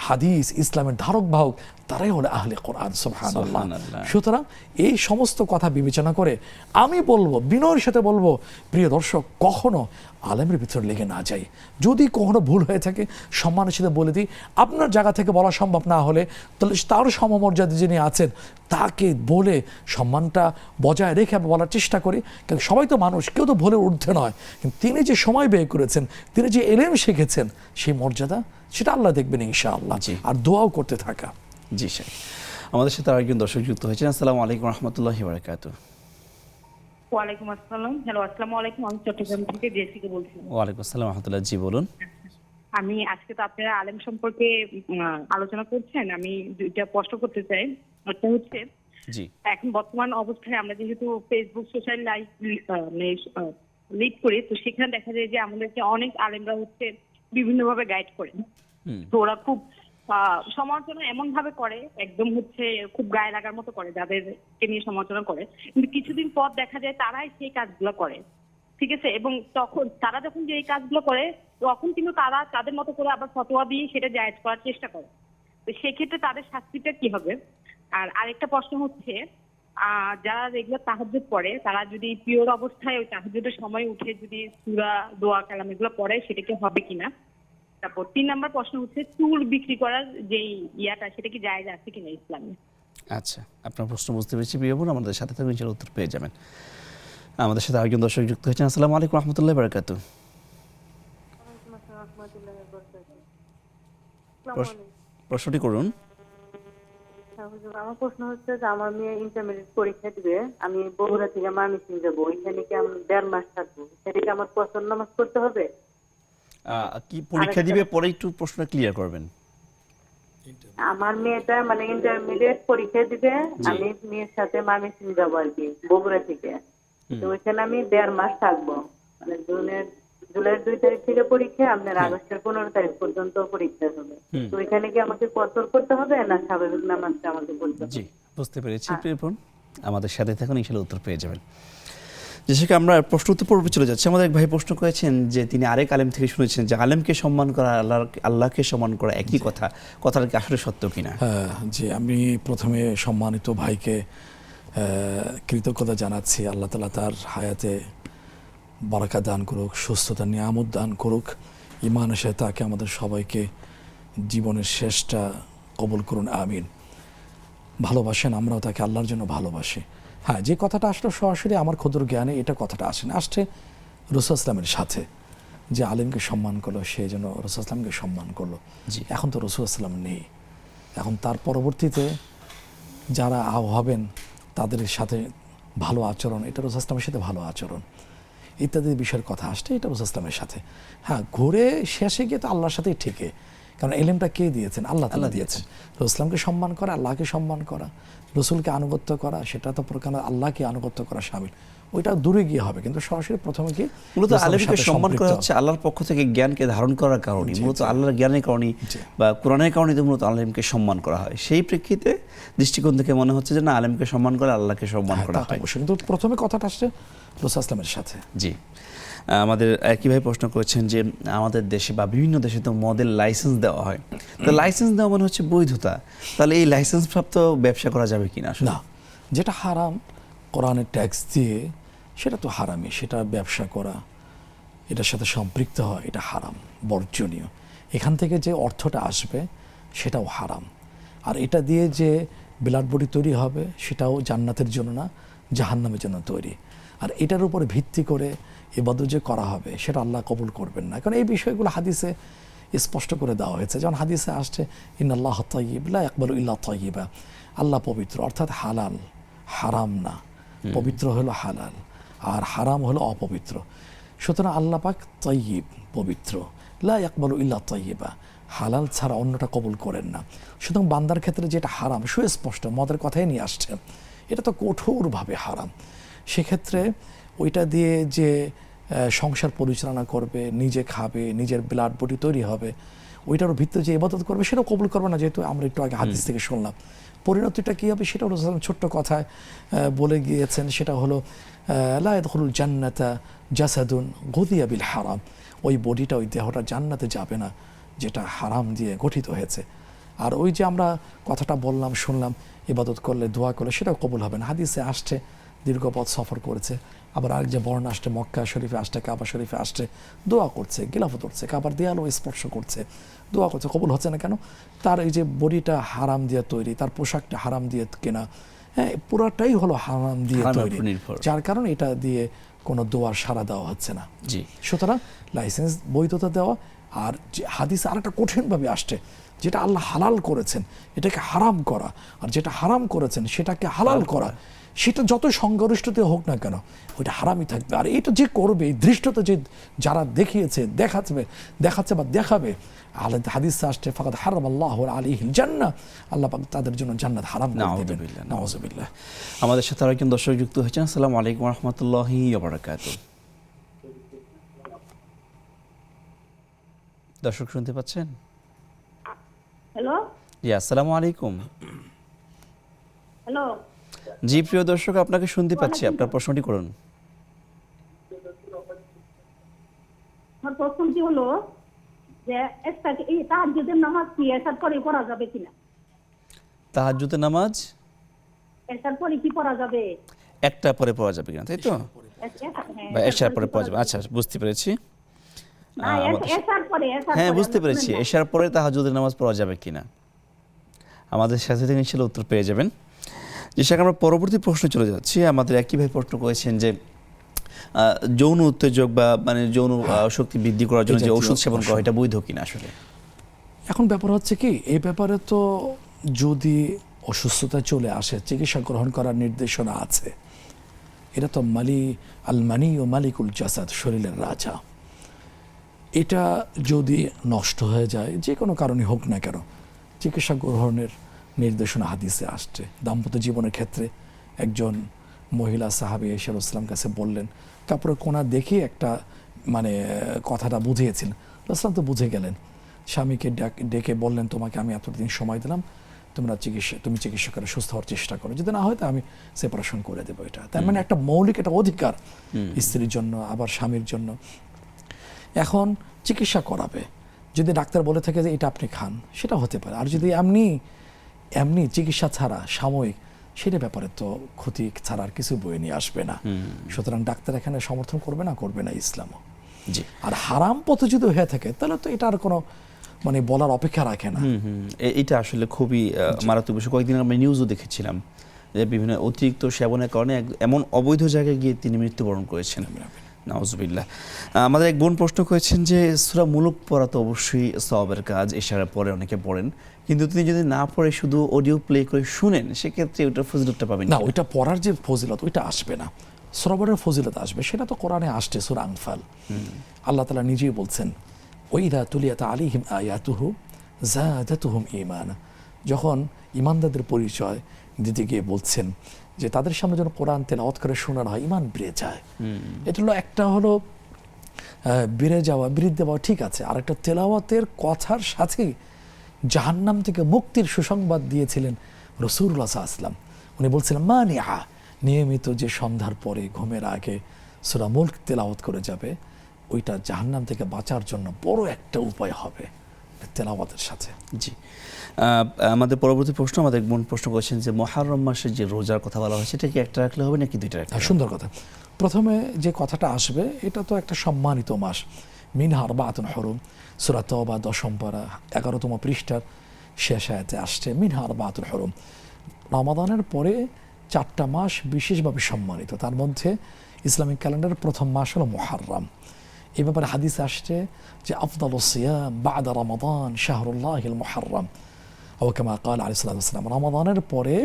Speaker 2: হাদিস, ইসলামের ধারক বাহক, তারাই হলো আহলে কোরআন। সুবহানাল্লাহ। সুতরাং এই সমস্ত কথা বিবেচনা করে আমি বলবো, বিনয়ের সাথে বলবো, প্রিয় দর্শক, কখনো আলেমের ভিতরে লেগে না যাই। যদি কখনো ভুল হয়ে থাকে সম্মানের সাথে বলে দিই, আপনার জায়গা থেকে বলা সম্ভব না হলে তাহলে তার সমমর্যাদা যিনি আছেন তাকে বলে সম্মানটা বজায় রেখে আমি বলার চেষ্টা করি। কিন্তু সবাই তো মানুষ, কেউ তো ভুলের ঊর্ধ্বে নয়। কিন্তু তিনি যে সময় ব্যয় করেছেন, তিনি যে এলেম শিখেছেন, সেই মর্যাদা সেটা আল্লাহ দেখবেন ইনশাআল্লাহ। আর দোয়াও করতে থাকা।
Speaker 1: জি স্যার, আমাদের সাথে আরেকজন দর্শক যুক্ত হয়েছেন। আসসালামু আলাইকুম রহমতুল্লাহি বারাকাতুহ।
Speaker 6: ওয়ালাইকুম আসসালাম। হ্যালো, আসসালামু আলাইকুম। আমি চট্টগ্রাম থেকে জেসিকা বলছিলাম।
Speaker 1: ওয়ালাইকুম আসসালাম রহমতুল্লাহ। জি বলুন।
Speaker 6: আমি আজকে তো আপনারা আলেম সম্পর্কে আলোচনা করছেন, আমি দুইটা প্রশ্ন করতে চাই। একটা হচ্ছে,
Speaker 1: জি,
Speaker 6: এখন বর্তমান অবস্থায় আমরা যেহেতু ফেসবুক সোশ্যাল লাইফ লিড করি, তো সেখানে দেখা যায় যে আমাদেরকে অনেক আলেমরা হচ্ছে বিভিন্নভাবে গাইড করে। তো ওরা খুব সমালোচনা এমন ভাবে করে, একদম হচ্ছে খুব গায়ে লাগার মতো করে যাদেরকে নিয়ে সমালোচনা করে, কিন্তু কিছুদিন পর দেখা যায় তারাই সেই কাজগুলো করে, ঠিক আছে? এবং তখন তারা যখন যে এই কাজগুলো করে, তখন কিন্তু তারা তাদের মতো করে আবার ফতোয়া দিয়ে সেটা জায়েজ করার চেষ্টা করে। তো সেক্ষেত্রে তাদের শাস্তিটা কি হবে? আর আরেকটা প্রশ্ন হচ্ছে, যারা রেগুলার তাহাজ্জুদ পড়ে, তারা যদি পিওর অবস্থায় ওই তাহাজ্জুদের সময় উঠে যদি সূরা, দোয়া, কালাম এগুলো পড়ে, সেটা কি হবে কিনা? তারপর 3 নম্বর প্রশ্ন হচ্ছে, চুল বিক্রি করার যে ইয়াটা, সেটা কি জায়েজ আছে কিনা ইসলামে?
Speaker 1: আচ্ছা, আপনার প্রশ্ন বুঝতে পেরেছি প্রিয় বোন, আমাদের সাথে থাকবেন, ইনশাআল্লাহ উত্তর পেয়ে যাবেন। আমাদের সাথে আরেকজন দর্শক যুক্ত হয়েছেন। আসসালামু আলাইকুম রহমতুল্লাহি বারাকাতুহ। প্রশ্নটি করুন।
Speaker 7: আমার প্রশ্ন হচ্ছে যে আমার মেয়ে ইন্টারমিডিয়েট পরীক্ষা দিবে, আমি বগুড়া থেকে ময়মনসিংহ যাবো, ওইখানে কি আমি 1.5 মাস থাকবো, সেটা কি আমার ফজর নামাজ পড়তে হবে?
Speaker 1: কি পরীক্ষা দিবে, পরে একটু প্রশ্নটা ক্লিয়ার করবেন।
Speaker 7: আমার মেয়েটা মানে ইন্টারমিডিয়েট পরীক্ষা দিবে, আমি মেয়ের সাথে ময়মনসিংহ যাবো আর কি, বগুড়া থেকে। তো ওইখানে আমি 1.5 মাস থাকবো, মানে জুলাইয়ের 2 তারিখ থেকে পরীক্ষা, আপনার আগস্টের 15 তারিখ পর্যন্ত পরীক্ষা হবে। তো ওইখানে কি আমাকে ফজর করতে হবে না স্বাভাবিক নামাজটা আমাকে পড়তে হবে?
Speaker 1: জি, বুঝতে পেরেছি প্রিয় বোন, আমাদের সাথে থাকুন, ইনশাআল্লাহ উত্তর পেয়ে যাবেন। যেটাকে আমরা প্রশ্ন উত্তর পর্বে চলে যাচ্ছি। আমাদের এক ভাই প্রশ্ন করেছেন যে তিনি আরেক আলেম থেকে শুনেছেন যে আলেমকে সম্মান করা আল্লাহকে সম্মান করা একই কথা, কথাটা কি আসলে সত্য কিনা?
Speaker 2: হ্যাঁ, যে আমি প্রথমে সম্মানিত ভাইকে কৃতজ্ঞতা জানাচ্ছি। আল্লাহ তাআলা তার হায়াতে বারাকা দান করুক, সুস্থতা নিয়ামত দান করুক, ঈমান এসে তাকে আমাদের সবাইকে জীবনের শেষটা কবুল করুন, আমিন। ভালোবাসেন, আমরাও তাকে আল্লাহর জন্য ভালোবাসি। হ্যাঁ, যে কথাটা আসলে সরাসরি আমার ক্ষুদ্র জ্ঞানে এটা কথাটা আসেনি, আসছে রাসূল ইসলামের সাথে, যে আলেমকে সম্মান করলো সেই জন্য রাসূল ইসলামকে সম্মান করলো।
Speaker 1: জি।
Speaker 2: এখন তো রাসূল ইসলাম নেই, এখন তার পরবর্তীতে যারা হবেন তাদের সাথে ভালো আচরণ, এটা রাসূল ইসলামের সাথে ভালো আচরণ ইত্যাদি বিষয়ের কথা আসছে, এটা রাসূল ইসলামের সাথে। হ্যাঁ, ঘুরে শেষে গিয়ে তো আল্লাহর সাথেই ঠিকই, কারণ এলেমটা কে দিয়েছেন? আল্লাহ তাআলা দিয়েছেন। রাসূল ইসলামকে সম্মান করা, আল্লাহকে সম্মান করা, রসুলকে আনুগত্য করা, সেটা তো প্রকার আল্লাহকে আনুগত্য করা শামিল, ওইটা দূরে গিয়ে হবে, কিন্তু সরাসরি প্রথমে কি
Speaker 1: মূলত আলেমকে সম্মান করা হচ্ছে আল্লাহর পক্ষ থেকে জ্ঞানকে ধারণ করার কারণে, মূলত আল্লাহর জ্ঞানের কারণে বা কোরআনের কারণে তো মূলত আলেমকে সম্মান করা হয়। সেই প্রেক্ষিতে দৃষ্টিকোণ থেকে মনে হচ্ছে যে না, আলেমকে সম্মান করে আল্লাহকে সম্মান করা হয়।
Speaker 2: কিন্তু প্রথমে কথাটা আসছে রাসূল ইসলামের সাথে।
Speaker 1: জি, আমাদের একইভাবে প্রশ্ন করেছেন যে আমাদের দেশে বা বিভিন্ন দেশে তো মদের লাইসেন্স দেওয়া হয়, তো লাইসেন্স দেওয়া মানে হচ্ছে বৈধতা, তাহলে এই লাইসেন্স প্রাপ্ত ব্যবসা করা যাবে কিনা?
Speaker 2: না, যেটা হারাম কোরআনের ট্যাক্স দিয়ে সেটা তো হারামই, সেটা ব্যবসা করা, এটার সাথে সম্পৃক্ত হয়, এটা হারাম, বর্জনীয়। এখান থেকে যে অর্থটা আসবে সেটাও হারাম। আর এটা দিয়ে যে ব্লাড বডি তৈরি হবে সেটাও জান্নাতের জন্য না, জাহান্নামের জন্য তৈরি। আর এটার উপর ভিত্তি করে ইবাদত যে করা হবে সেটা আল্লাহ কবুল করবেন না, কারণ এই বিষয়গুলো হাদিসে স্পষ্ট করে দেওয়া হয়েছে। যেমন হাদিসে আসছে ইন্নাল্লাহ তাইয়্যিব লা ইয়াকবালু ইল্লা তাইয়্যিবা, আল্লাহ পবিত্র, অর্থাৎ হালাল, হারাম না। পবিত্র হলো হালাল আর হারাম হলো অপবিত্র। সুতরাং আল্লাহ পাক তাইয়্যিব, পবিত্র, লা ইয়াকবালু ইল্লা তাইয়্যিবা, হালাল ছাড়া অন্যটা কবুল করেন না। সুতরাং বান্দার ক্ষেত্রে যেটা হারাম সুস্পষ্ট, মদের কথাই নিয়ে আসছে, এটা তো কঠোরভাবে হারাম। সেক্ষেত্রে ওইটা দিয়ে যে সংসার পরিচালনা করবে, নিজে খাবে, নিজের ব্লাড বডি তৈরি হবে, ওইটার ভিত্তিতে যে ইবাদত করবে সেটাও কবুল করবে না, যেহেতু আমরা একটু আগে হাদিস থেকে শুনলাম। পরিণতিটা কী হবে সেটা হলো ছোট্ট কথায় বলে গিয়েছেন, সেটা হলো লা ইয়াদখুলুল জান্নাতা জাসাদুন গুযিয়া বিল হারাম, ওই বডিটা, ওই দেহটা জান্নাতে যাবে না যেটা হারাম দিয়ে গঠিত হয়েছে। আর ওই যে আমরা কথাটা বললাম, শুনলাম, ইবাদত করলে, দোয়া করলে সেটাও কবুল হবে না। হাদিসে আসছে দীর্ঘ পথ সফর করেছে, আবার আরেক যে বর্ণনা আসছে মক্কা শরীফে আসছে, কাবা শরীফে আসছে, দোয়া করছে, গিলাফত করছে, কাবার দেয়ালও স্পর্শ করছে, দোয়া করছে, কবুল হচ্ছে না কেন? তার এই যে বডিটা হারাম দিয়ে তৈরি, তার পোশাকটা হারাম দিয়ে কেনা, হ্যাঁ, পুরাটাই হলো হারাম দিয়ে তৈরি, যার কারণে এটা দিয়ে কোনো দোয়ার সাড়া দেওয়া হচ্ছে না।
Speaker 1: জি,
Speaker 2: সুতরাং লাইসেন্স, বৈধতা দেওয়া। আর যে হাদিসে আরেকটা কঠিনভাবে আসছে, যেটা আল্লাহ হালাল করেছেন এটাকে হারাম করা, আর যেটা হারাম করেছেন সেটাকে হালাল করা, সেটা যতই সংগরিষ্ঠতে হোক না কেন ওইটা হারামই থাকবে। আর এটা যে করবে, এই দৃষ্টতা যে যারা দেখিয়েছে, দেখাচ্ছে বা দেখাবে, হাদিসে আসছে ফাকাদ হারামাল্লাহু আলাইহিল জান্নাহ, আল্লাহ পাক তাদের জন্য জান্নাত হারাম করে দিবেন। নাউযুবিল্লাহ।
Speaker 1: আমাদের সাথে আরেকজন দর্শক যুক্ত হয়েছেন। আসসালামু আলাইকুম ওয়া রাহমাতুল্লাহি ওয়া বারাকাতুহু। দর্শক শুনতে পাচ্ছেন?
Speaker 4: হ্যালো,
Speaker 1: জি, আসসালামু আলাইকুম।
Speaker 4: হ্যালো।
Speaker 1: জি, প্রিয় দর্শক, আপনাকে শুনতে পাচ্ছি, আপনার প্রশ্নটি করুন।
Speaker 4: আমার প্রশ্নটি হলো যে এই তাহাজ্জুদের নামাজ কি এসার পরে পড়া যাবে কিনা?
Speaker 1: তাহাজ্জুদের নামাজ
Speaker 4: এসার পরে কি পড়া যাবে?
Speaker 1: একটা পরে পড়া যাবে কিনা, তাই তো? বা এশার পরে পড়া যাবে, আচ্ছা, বুঝতে পেরেছি। হ্যাঁ, বুঝতে পেরেছি, এশার পরে তাহাজ্জুদের নামাজ পড়া যাবে কিনা আমাদের সাথে থেকে ইনশাআল্লাহ উত্তর পেয়ে যাবেন। যে সেখানে আমরা পরবর্তী প্রশ্ন চলে যাচ্ছি। আমাদের একইভাবে প্রশ্ন করেছেন যে যৌন উত্তেজক বা মানে যৌন শক্তি বৃদ্ধি করার জন্য যে ওষুধ সেবন করা, এটা বৈধ কিনা? আসলে
Speaker 2: এখন ব্যাপার হচ্ছে কি, এই ব্যাপারে তো যদি অসুস্থতা চলে আসে চিকিৎসা গ্রহণ করার নির্দেশনা আছে। এটা তো মানি ও মালিকুল জাসাদ, শরীরের রাজা। এটা যদি নষ্ট হয়ে যায়, যে কোনো কারণে হোক না কেন, চিকিৎসা গ্রহণের নির্দেশনা হাদিসে আসছে। দাম্পত্য জীবনের ক্ষেত্রে একজন মহিলা সাহাবী এসে রাসূলুল্লাহ সাল্লাল্লাহু আলাইহি ওয়াসাল্লাম কাছে বললেন, কাপড়ের কোনা দেখে একটা মানে কথাটা বুঝিয়েছিলেন। রাসূলুল্লাহ তো বুঝে গেলেন, স্বামীকে ডেকে বললেন, তোমাকে আমি এতদিন সময় দিলাম, তুমি চিকিৎসা করে সুস্থ হওয়ার চেষ্টা করো, যদি না হয় তো আমি সেপারেশন করে দেবো। এটা তার মানে একটা মৌলিক একটা অধিকার স্ত্রীর জন্য, আবার স্বামীর জন্য। এখন চিকিৎসা করাবে, যদি ডাক্তার বলে থাকে যে এটা আপনি খান, সেটা হতে পারে। আর যদি এমনি চিকিৎসা ছাড়া সাময়িক, সেটা ব্যাপারে তো ক্ষতি ছাড়া আর কিছু বয়ে নিয়ে আসবে না। সুতরাং ডাক্তার এখানে সমর্থন করবে না ইসলামও।
Speaker 1: জি।
Speaker 2: আর হারাম পথে যদি হয়ে থাকে তাহলে তো এটা আর কোনো মানে বলার অপেক্ষা রাখে না।
Speaker 1: এটা আসলে খুবই মারাত্মক বিষয়। কয়েকদিন আমরা নিউজও দেখেছিলাম যে বিভিন্ন অতিরিক্ত সেবনের কারণে এমন অবৈধ জায়গায় গিয়ে তিনি মৃত্যুবরণ করেছেন। নাউজুবিল্লাহ। আমাদের এক বোন প্রশ্ন করেছেন যে সূরা মুলক পড়া তো অবশ্যই সওয়াবের কাজ, এশারার পরে অনেকে পড়েন, কিন্তু তিনি যদি না পড়ে শুধু অডিও প্লে করে শুনেন, সেক্ষেত্রে ওটার ফজিলতটা পাবেন
Speaker 2: না, ওইটা পড়ার যে ফজিলত ওইটা আসবে না, শ্রবণের ফজিলত আসবে। সেটা তো কোরআনে আসছে, সূরা আনফাল আল্লাহ তাআলা নিজেই বলছেন, ওয়াইদা তুলিয়াত আলাইহিম আয়াতুহু যাদাতুহুম ঈমানা। যখন ঈমানদারদের পরিচয় দিতে গিয়ে বলছেন যে তাদের সামনে যখন কোরআন তেলাওয়াত করে শোনানো হয়, ঈমান বেড়ে যায়। এটা হলো একটা হলো বেড়ে যাওয়া, বৃদ্ধি পাওয়া, ঠিক আছে। আর একটা তেলাওয়াতের কথার সাথে জাহান্নাম থেকে মুক্তির সুসংবাদ দিয়েছিলেন রাসূলুল্লাহ সাল্লাল্লাহু আলাইহি ওয়াসাল্লাম। উনি বলছিলেন মানিআ, নিয়মিত যে সন্ধ্যার পরে ঘুমের আগে সূরা মুলক তেলাওয়াত করে যাবে, ওইটা জাহান্নাম থেকে বাঁচার জন্য বড় একটা উপায় হবে তেলাওয়াতের সাথে।
Speaker 1: জি। আমাদের পরবর্তী প্রশ্ন, আমাদের এক বোন প্রশ্ন করেছেন যে মুহররম মাসে যে রোজার কথা বলা হয়, সেটা কি একটা রাখলে হবে নাকি দুইটা রাখলে হবে?
Speaker 2: সুন্দর কথা। প্রথমে যে কথাটা আসবে, এটা তো একটা সম্মানিত মাস, মিনহা আরবাআতুন হুরুম, সূরা তাওবা 10ম পারা 11তম পৃষ্ঠার শেষ আয়াতে আসছে মিনহা আরবাআতুন হুরুম। রমাদানের পরে 4টা মাস বিশেষভাবে সম্মানিত, তার মধ্যে ইসলামিক ক্যালেন্ডারের প্রথম মাস হলো মুহররম। এই ব্যাপারে হাদিস আসছে যে আফদালুস সিয়াম বা'দা রমাদান শাহরুল্লাহিল মুহররম, ও কামা ক্বাল আলাইহিস সালাতু ওয়াস সালাম। রমাদানের পরে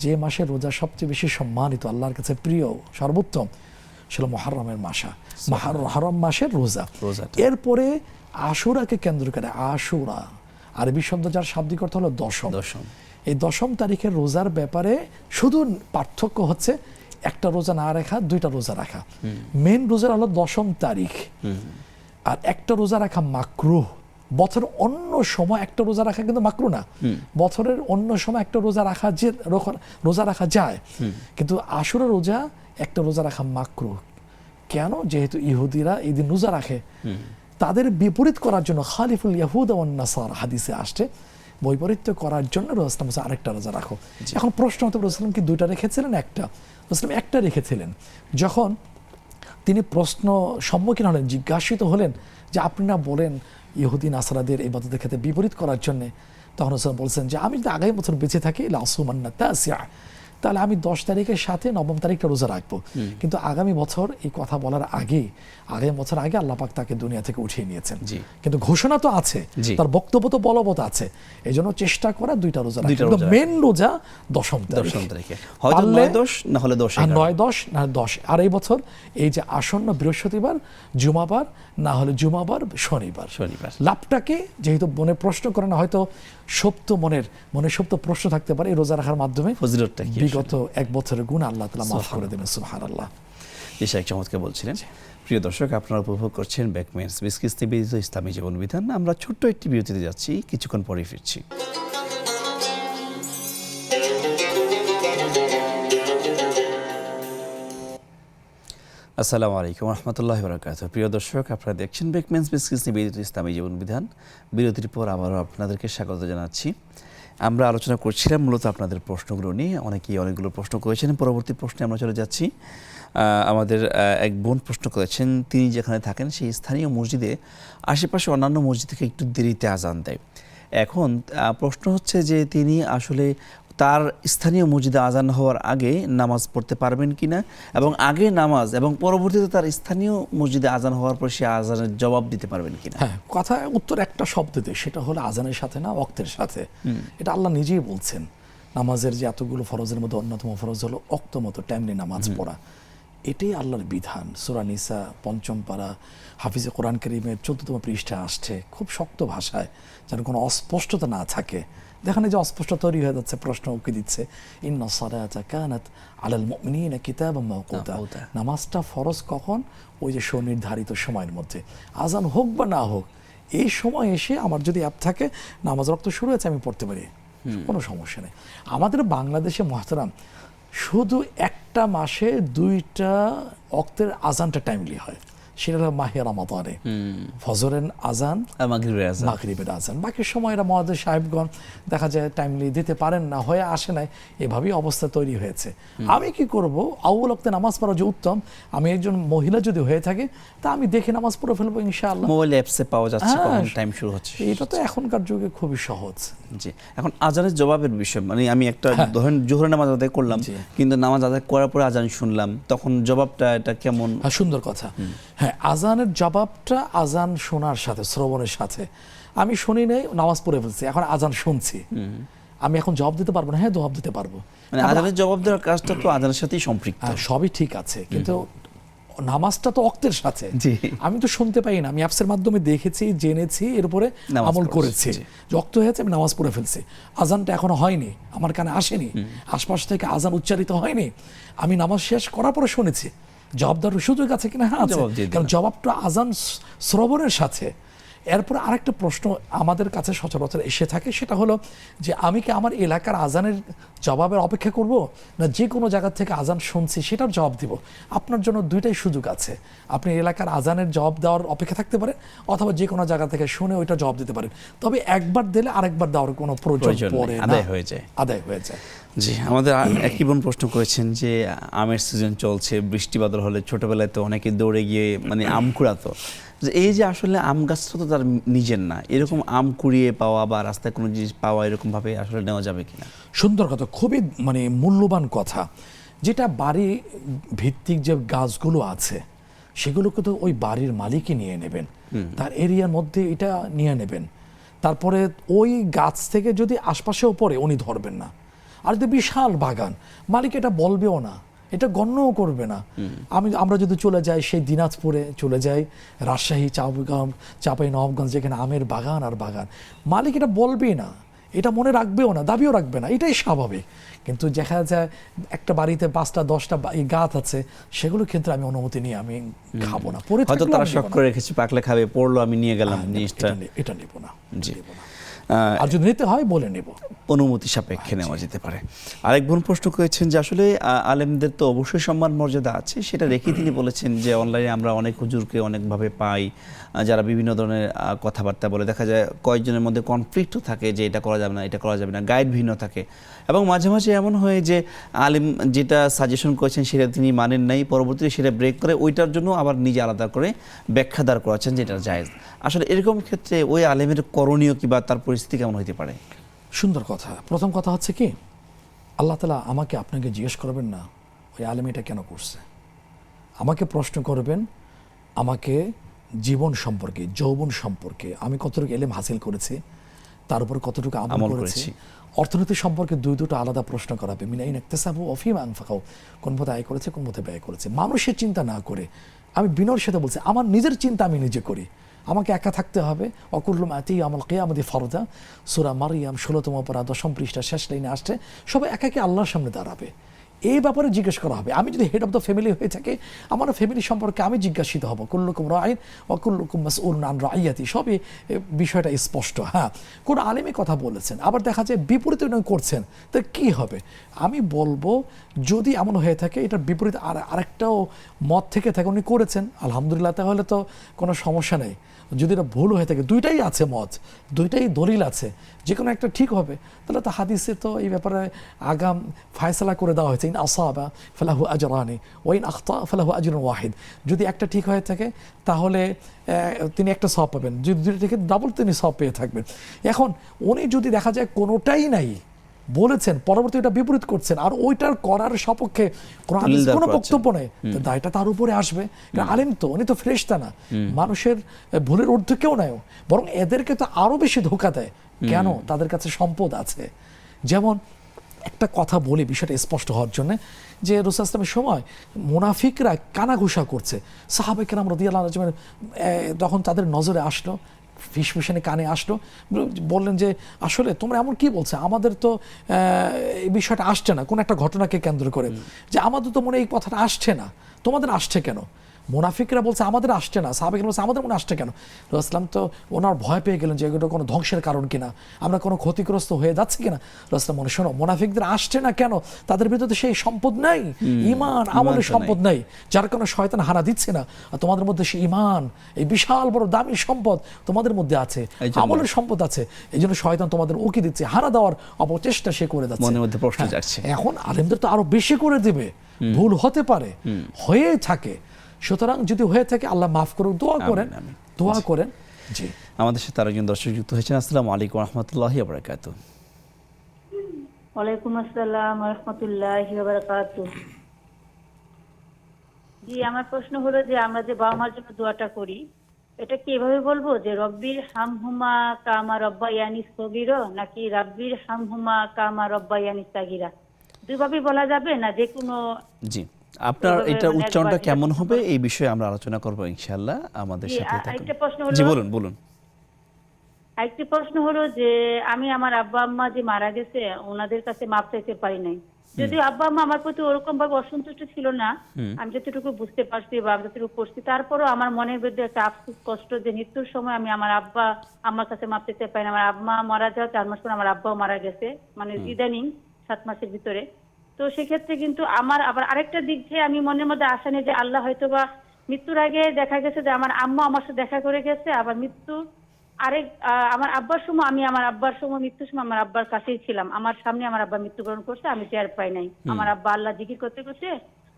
Speaker 2: যে মাসে রোজা সবচেয়ে বেশি সম্মানিত, আল্লাহর কাছে প্রিয়, সর্বোত্তম, সেটা মুহররমের মাসা, মুহররম মাসের রোজা। এরপরে আশুরাকে কেন্দ্র করে, আশুরা আরবি শব্দ যার শাব্দিক অর্থ হলো দশম। এই 10ম তারিখের রোজার ব্যাপারে শুধু পার্থক্য হচ্ছে একটা রোজা না রাখা, 2টা রোজা রাখা। মেন রোজা হলো 10ম তারিখ, আর একটা রোজা রাখা মাকরুহ। বছরের অন্য সময় একটা রোজা রাখা কিন্তু মাকরুহ না, বছরের অন্য সময় একটা রোজা রাখা যায়, কিন্তু আশুরা রোজা একটা রোজা রাখা মাকরুহ। কেন? যেহেতু ইহুদিরা এই দিন রোজা রাখে, তাদের বিপরীত করার জন্য খালিফুল ইয়াহুদ ওয়ান নাসারা হাদিসে আসছে, বৈপরীত্য করার জন্য রাসূলুল্লাহ সাল্লাল্লাহু আরেকটা রোজা রাখো। এখন প্রশ্ন হতে পারে রাসূলুল্লাহ কি 2টা রেখেছিলেন? রাসূলুল্লাহ একটা রেখেছিলেন। যখন তিনি প্রশ্ন সম্মুখীন হলেন, জিজ্ঞাসিত হলেন যে আপনি না বলেন ইহুদি নাসারাদের ইবাদতের ক্ষেত্রে বিপরীত করার জন্য, তখন রাসূলুল্লাহ বলছেন যে আমি যদি আগামী বছর বেঁচে থাকি লাসুমান্না তাসিয়া, তাহলে আমি 10 তারিখের সাথে 9ম তারিখটা রোজা রাখবো। কিন্তু আগামী বছর এই কথা বলার আগে, আগামী বছর আগে আল্লাহ পাক তাকে দুনিয়া থেকে উঠিয়ে নিয়েছেন। কিন্তু ঘোষণা তো আছে, তার বক্তব্য তো বলবৎ আছে। এই জন্য চেষ্টা করা 2টা রোজা রাখা, কিন্তু মেন রোজা 10ম তারিখে, হয়তো 9-10 না হলে 10, 9-10 না 10। আর এই বছর এই যে আসন্ন বৃহস্পতিবার, জুমাবার, না হলে জুমাবার, শনিবার। লাভটাকে যেহেতু মনে প্রশ্ন করে না, হয়তো সপ্ত মনে সপ্ত প্রশ্ন থাকতে পারে, এই রোজা রাখার মাধ্যমে ফজিলতটা কি, বিগত 1 বছরের গুনাহ আল্লাহ তাআলা মাফ করে দেবেন। সুবহানাল্লাহ।
Speaker 1: এক চমৎকার বলছিলেন। প্রিয় দর্শক, আপনারা উপভোগ করছেন বেকম্যানস বিসকিস নিবেদিত ইসলামী জীবন বিধান। আমরা ছোট্ট একটি বিরতিতে যাচ্ছি, কিছুক্ষণ পরে ফিরছি। আসসালামু আলাইকুম রহমতুল্লাহি ওয়া বারাকাতুহু। প্রিয় দর্শক, আপনারা দেখছেন বেকম্যানস বিসকিস নিবেদিত ইসলামী জীবন বিধান। বিরতির পর আবারও আপনাদেরকে স্বাগত জানাচ্ছি। আমরা আলোচনা করছিলাম মূলত আপনাদের প্রশ্নগুলো নিয়ে। অনেকগুলো প্রশ্ন করেছেন। পরবর্তী প্রশ্নে আমরা চলে যাচ্ছি। আমাদের এক বোন প্রশ্ন করেছেন, তিনি যেখানে থাকেন সেই স্থানীয় মসজিদে আশেপাশে অন্যান্য মসজিদ থেকে একটু দেরিতে আজান দেয়। এখন প্রশ্ন হচ্ছে যে তিনি আসলে তার স্থানীয় মসজিদে আজান হওয়ার আগে নামাজ পড়তে পারবেন কিনা, এবং আগে নামাজ এবং পরবর্তীতে তার স্থানীয় মসজিদে আজান হওয়ার পর সে আজানের জবাব দিতে পারবেন কিনা।
Speaker 2: হ্যাঁ, কথা উত্তর একটা শব্দতে, সেটা হলো আজানের সাথে না, ওয়াক্তের সাথে। এটা আল্লাহ নিজেই বলছেন। নামাজের যে এতগুলো ফরজের মধ্যে অন্যতম ফরজ হলো ওয়াক্ত মতো টাইমলি নামাজ পড়া। এটাই আল্লাহর বিধান। সূরা নিসা 5ম পারা হাফিজে কোরআন কারীমের 14তম পৃষ্ঠা আসছে খুব শক্ত ভাষায়, যেন কোনো অস্পষ্টতা না থাকে। দেখেন যে অস্পষ্ট তৈরি হয়ে যাচ্ছে, প্রশ্ন উকি দিচ্ছে, ইন্না সালাতা কানাত আলাল মুমিনিনা কিতাবাম মাওকুতা। নামাজটা ফরজ কখন? ওই যে সুনির্ধারিত সময়ের মধ্যে, আজান হোক বা না হোক, এই সময় এসে আমার যদি অ্যাপ থাকে নামাজ রক্ত শুরু হয়েছে, আমি পড়তে পারি। কোনো সমস্যা নেই। আমাদের বাংলাদেশে মহতারাম শুধু একটা মাসে 2টা ওয়াক্তের আজানটা টাইমলি হয়, সেটা হলো মাহে রমাদানে ফজরের আজান, মাগরিবের আজান। বাকি সময় এরা মহাদেশ সাহেবগণ দেখা যায় টাইমলি দিতে পারেন না, হয়ে আসে নাই, এভাবেই অবস্থা তৈরি হয়েছে। আমি কি করব, আউয়াল ওয়াক্তে নামাজ পড়া যে উত্তম, আমি একজন মহিলা যদি হয়ে থাকে তা আমি দেখে নামাজ পড়ে ফেলবো ইনশাআল্লাহ।
Speaker 1: মোবাইল অ্যাপসে পাওয়া যাচ্ছে কখন টাইম শুরু হচ্ছে,
Speaker 2: এটা তো এখনকার যুগে খুবই সহজ।
Speaker 1: জি, এখন আজানের জবাবের বিষয়, মানে আমি একটা ধরেন জোহরের নামাজ আদায় করলাম, কিন্তু নামাজ আদায় করার পরে আজান শুনলাম, তখন জবাবটা এটা কেমন?
Speaker 2: সুন্দর কথা। হ্যাঁ, আজানের জবাবটা আজান শোনার সাথে, শ্রবণের সাথে। আমি শুনি নাই, নামাজ পড়ে ফেলছি, এখন আজান শুনছি, আমি এখন জবাব দিতে পারবো না? হ্যাঁ, জবাব দিতে পারবো।
Speaker 1: মানে আজানের জবাব দেওয়ার কাজটা তো আজানের সাথেই সম্পৃক্ত।
Speaker 2: সবই ঠিক আছে, কিন্তু নামাজটা তো ওয়াক্তের সাথে। আমি তো শুনতে পাই না, আমি অ্যাপসের মাধ্যমে দেখেছি, জেনেছি, এরপরে আমল করেছি, ওয়াক্ত হয়েছে, আমি নামাজ পড়ে ফেলছি। আজানটা এখনো হয়নি, আমার কানে আসেনি, আশপাশ থেকে আজান উচ্চারিত হয়নি, আমি নামাজ শেষ করার পরে শুনেছি, জবাব দেওয়ার সুযোগ আছে কিনা? হ্যাঁ আছে, কারণ জবাবটা আজান শ্রবণের সাথে। এরপর আরেকটা প্রশ্ন আমাদের কাছে সচরাচর এসে থাকে, সেটা হলো যে আমি কি আমার এলাকার আজানের জবাবের অপেক্ষা করব, না যে কোনো জায়গা থেকে আজান শুনছি সেটার জবাব দিব? আপনার জন্য দুইটাই সুযোগ আছে। আপনি এলাকার আজানের জবাব দেওয়ার অপেক্ষা থাকতে পারেন, অথবা যে কোনো জায়গা থেকে শুনে ওইটা জবাব দিতে পারেন। তবে একবার দিলে আরেকবার দেওয়ার কোনো প্রয়োজন পড়ে না, আদায় হয়ে যায়।
Speaker 1: জি, আমাদের একই বোন প্রশ্ন করেছেন যে আমের সিজন চলছে, বৃষ্টি বাদল হলে ছোটবেলায় তো অনেকে দৌড়ে গিয়ে মানে আম কুড়াতো, যে এই যে আসলে আম গাছটা তো তার নিজের না, এরকম আম কুড়িয়ে পাওয়া বা রাস্তায় কোনো জিনিস পাওয়া এরকম ভাবে আসলে নেওয়া যাবে কিনা?
Speaker 2: সুন্দর কথা, খুবই মানে মূল্যবান কথা। যেটা বাড়ি ভিত্তিক যে গাছগুলো আছে সেগুলোকে তো ওই বাড়ির মালিকই নিয়ে নেবেন, তার এরিয়ার মধ্যে এটা নিয়ে নেবেন। তারপরে ওই গাছ থেকে যদি আশপাশেও পড়ে উনি ধরবেন না। আর যদি বিশাল বাগান, মালিক এটা বলবেও না, এটা গণ্যও করবে না। আমরা যদি চলে যাই সেই দিনাজপুরে, চলে যাই রাজশাহী, চাঁপাই নবাবগঞ্জ, যেখানে আমের বাগান আর বাগান, মালিক এটা বলবেই না, এটা মনে রাখবেও না, দাবিও রাখবে না, এটাই স্বাভাবিক। কিন্তু দেখা যায় একটা বাড়িতে 5টা 10টা গাছ আছে, সেগুলো ক্ষেত্রে আমি অনুমতি নিয়ে আমি খাবো না, পরে
Speaker 1: হয়তো তারা শখ করে রেখেছে, পাকলে খাবে, পড়লো আমি নিয়ে গেলাম জিনিসটা,
Speaker 2: এটা নেব না।
Speaker 1: জি,
Speaker 2: আর যদি নিতে হয় বলে নেব,
Speaker 1: অনুমতি সাপেক্ষে নেওয়া যেতে পারে। আরেক বোন প্রশ্ন করেছেন যে আসলে আলেমদের তো অবশ্যই সম্মান মর্যাদা আছে, সেটা রেখে তিনি বলেছেন যে অনলাইনে আমরা অনেক হুজুরকে অনেকভাবে পাই, যারা বিভিন্ন ধরনের কথাবার্তা বলে, দেখা যায় কয়েকজনের মধ্যে কনফ্লিক্টও থাকে যে এটা করা যাবে না, এটা করা যাবে না, গাইড ভিন্ন থাকে, এবং মাঝে মাঝে এমন হয় যে আলেম যেটা সাজেশন করেছেন সেটা তিনি মানেন নাই, পরবর্তীতে সেটা ব্রেক করে ওইটার জন্য আবার নিজে আলাদা করে ব্যাখ্যাদার করাচ্ছেন যেটা জায়েজ। আসলে এরকম ক্ষেত্রে ওই আলেমের করণীয় কি বা তার পরিস্থিতি কেমন হতে পারে?
Speaker 2: সুন্দর কথা। প্রথম কথা হচ্ছে কি, আল্লাহ তাআলা আমাকে আপনাকে জিজ্ঞেস করবেন না ওই আলেম এটা কেন করছে, আমাকে প্রশ্ন করবেন আমাকে জীবন সম্পর্কে, যৌবন সম্পর্কে, আমি কতটুকু এলেম হাসিল করেছি, তার উপর কতটুকু আমল করেছি। অর্থনীতি সম্পর্কে দুটো আলাদা প্রশ্ন করাবে, মিনাইন ইকতাসাবু ওয়া ফীমা আনফাকাউ, কোন পথে আয় করেছে, কোন পথে ব্যয় করেছে। মানুষের চিন্তা না করে, আমি বিনয়ের সাথে বলছি, আমার নিজের চিন্তা আমি নিজে করি। আমাকে একা থাকতে হবে। অকুল্লু মাতি আমল কিয়ামতি ফরদা, সূরা মারইয়াম 16তম পারা 10ম পৃষ্ঠা শেষ লাইনে আসছে, সবাই একাকে আল্লাহর সামনে দাঁড়াবে। এই ব্যাপারে জিজ্ঞেস করা হবে। আমি যদি হেড অফ দ্য ফ্যামিলি হয়ে থাকে, আমার ফ্যামিলি সম্পর্কে আমি জিজ্ঞাসিত হব, কুল্লুকুম রাঈন ওয়া কুল্লুকুম মাসউলুন আন রাইয়াতি, সবই বিষয়টা স্পষ্ট। হ্যাঁ, কোন আলেমী কথা বলেছেন, আবার দেখা যায় বিপরীতে উনি করছেন, তো কি হবে? আমি বলবো যদি এমন হয়ে থাকে, এটার বিপরীতে আরেকটাও মত থেকে থাকে, উনি করেছেন, আলহামদুলিল্লাহ, তাহলে তো কোনো সমস্যা নেই। যদি এটা ভুল হয়ে থাকে, দুইটাই আছে মত, দুইটাই দলিল আছে, যে কোনো একটা ঠিক হবে, তাহলে তো হাদিসে তো এই ব্যাপারে আগাম ফায়সালা করে দেওয়া হয়েছে, ইন আসাবা ফালাহু আজরানি ওয়া ইন আখতা ফালাহু আজরুন ওয়াহিদ। যদি একটা ঠিক হয়ে থাকে তাহলে তিনি একটা সওয়াব পাবেন, যদি দুটো ঠিক ডাবল তিনি সওয়াব পেয়ে থাকবেন। এখন উনি যদি দেখা যায় কোনোটাই নাই বলেছেন, পরবর্তী এটা বিপরীত করছেন, আর ওইটার করার সপক্ষে কোনো বক্তব্য নেই, দায়টা তার উপরে আসবে। আলেম তো, উনি তো ফেরেশতা না, মানুষের ভুলের ঊর্ধ্বে কেউ নাই, বরং এদেরকে তো আরো বেশি ধোঁকা দেয়। কেন? তাদের কাছে সম্পদ আছে। যেমন একটা কথা বলি বিষয়টা স্পষ্ট হওয়ার জন্য, যে রাসূল ইসলামের সময় মুনাফিকরা কানাঘুষা করছে, সাহাবায়ে কেরাম রাদিয়াল্লাহু আনহুম তখন তাদের নজরে আসলো, ফিসফিসানি কানে আসলো, বললেন যে আসলে তোমরা এমন কি বলছো, আমাদের তো এই বিষয়টা আসছে না, কোন একটা ঘটনাকে কেন্দ্র করে, যে আমাদের তো মনে এই কথাটা আসছে না, তোমাদের আসছে কেন? মুনাফিকরা বলছে আমাদের আসছে না, সাহাবায়ে বলছে আমাদের মনে আসছে কেন? রাসূলুল্লাহ সাল্লাল্লাহু আলাইহি ওয়াসাল্লাম তো ওনার ভয় পেয়ে গেলেন যে এগুলো কোনো ধ্বংসের কারণ কিনা, আমরা কোনো ক্ষতিগ্রস্ত হয়ে যাচ্ছে কিনা। রাসূলুল্লাহ মনে শোনো, মুনাফিকদের আসছে না কেন? তাদের ভিতরে সেই সম্পদ নাই, ঈমান আমলের সম্পদ নাই, যার কারণে শয়তান হানা দিচ্ছে না। আর তোমাদের মধ্যে সেই ঈমান, এই বিশাল বড় দামি সম্পদ তোমাদের মধ্যে আছে, আমলের সম্পদ আছে, এই জন্য শয়তান তোমাদের উকি দিচ্ছে, হানা দেওয়ার অপচেষ্টা সে করে যাচ্ছে।
Speaker 1: মনের মধ্যে প্রশ্ন জাগছে।
Speaker 2: এখন আলেমদের তো আরো বেশি করে দেবে, ভুল হতে পারে, হয়ে থাকে। সুতরাং যদি হয়ে থাকে আল্লাহ মাফ করুন, দোয়া করেন, দোয়া করেন। জি,
Speaker 1: আমাদের সাথে আরেকজন দর্শক যুক্ত হয়েছেন। আসসালামু আলাইকুম ওয়া রাহমাতুল্লাহি ওয়া বারাকাতুহু।
Speaker 7: ওয়ালাইকুম আসসালাম ওয়া রাহমাতুল্লাহি ওয়া বারাকাতুহু। জি, আমার প্রশ্ন হলো যে আমরা যে বাবা মার জন্য দোয়াটা করি, এটা কি এভাবে বলবো যে রব্বির হামহুমা কামা রব্বায়ানি সগীরা, নাকি রাব্বির হামহুমা কামা রব্বায়ানি সাগীরা? দুইভাবেই বলা যাবে না যে কোনো?
Speaker 1: জি, আপনার
Speaker 7: এভাবে
Speaker 1: এটা
Speaker 7: মানে
Speaker 1: উচ্চারণটা
Speaker 7: একবার
Speaker 1: কেমন
Speaker 7: যেটা
Speaker 1: হবে এই বিষয়ে আমরা আলোচনা করব ইনশাআল্লাহ। আমাদের
Speaker 7: জি,
Speaker 1: সাথে
Speaker 7: আরেকটা
Speaker 1: থাকুন।
Speaker 7: প্রশ্ন হলো,
Speaker 1: জি বলুন বলুন।
Speaker 7: আরেকটি প্রশ্ন হলো যে আমি আমার আব্বা আম্মা যে মারা গেছে ওনাদের কাছে মাপ চাইতে পারি নাই, যদিও আব্বা আম্মা আমার প্রতি ওরকম ভাবে অসন্তুষ্ট ছিল না, আমি যতটুকু বুঝতে পারছি বা আমি যতটুকু করছি, তারপরও আমার মনের মধ্যে একটা আফসোস কষ্ট যে মৃত্যুর সময় আমি আমার আব্বা আমার কাছে মাপ চাইতে পারি না। আমার আম্মা মারা যাওয়া 4 মাস পর আমার আব্বাও মারা গেছে, মানে ইদানিং 7 মাসের ভিতরে। তো সেক্ষেত্রে কিন্তু আমার আবার আরেকটা দিক থেকে আমি মনের মধ্যে আশা নেই যে আল্লাহ হয়তোবা মৃত্যুর আগে দেখা গেছে যে আমার আম্মা আমার সাথে দেখা করে গেছে, আবার মৃত্যু আমার আব্বার সময় আমি আমার আব্বার সময় মৃত্যুর সময় আমার আব্বার কাছেই ছিলাম, আমার সামনে আমার আব্বা মৃত্যুবরণ করছে, আমি টের পাই নাই। আমার আব্বা আল্লাহ জিকির করতে করতে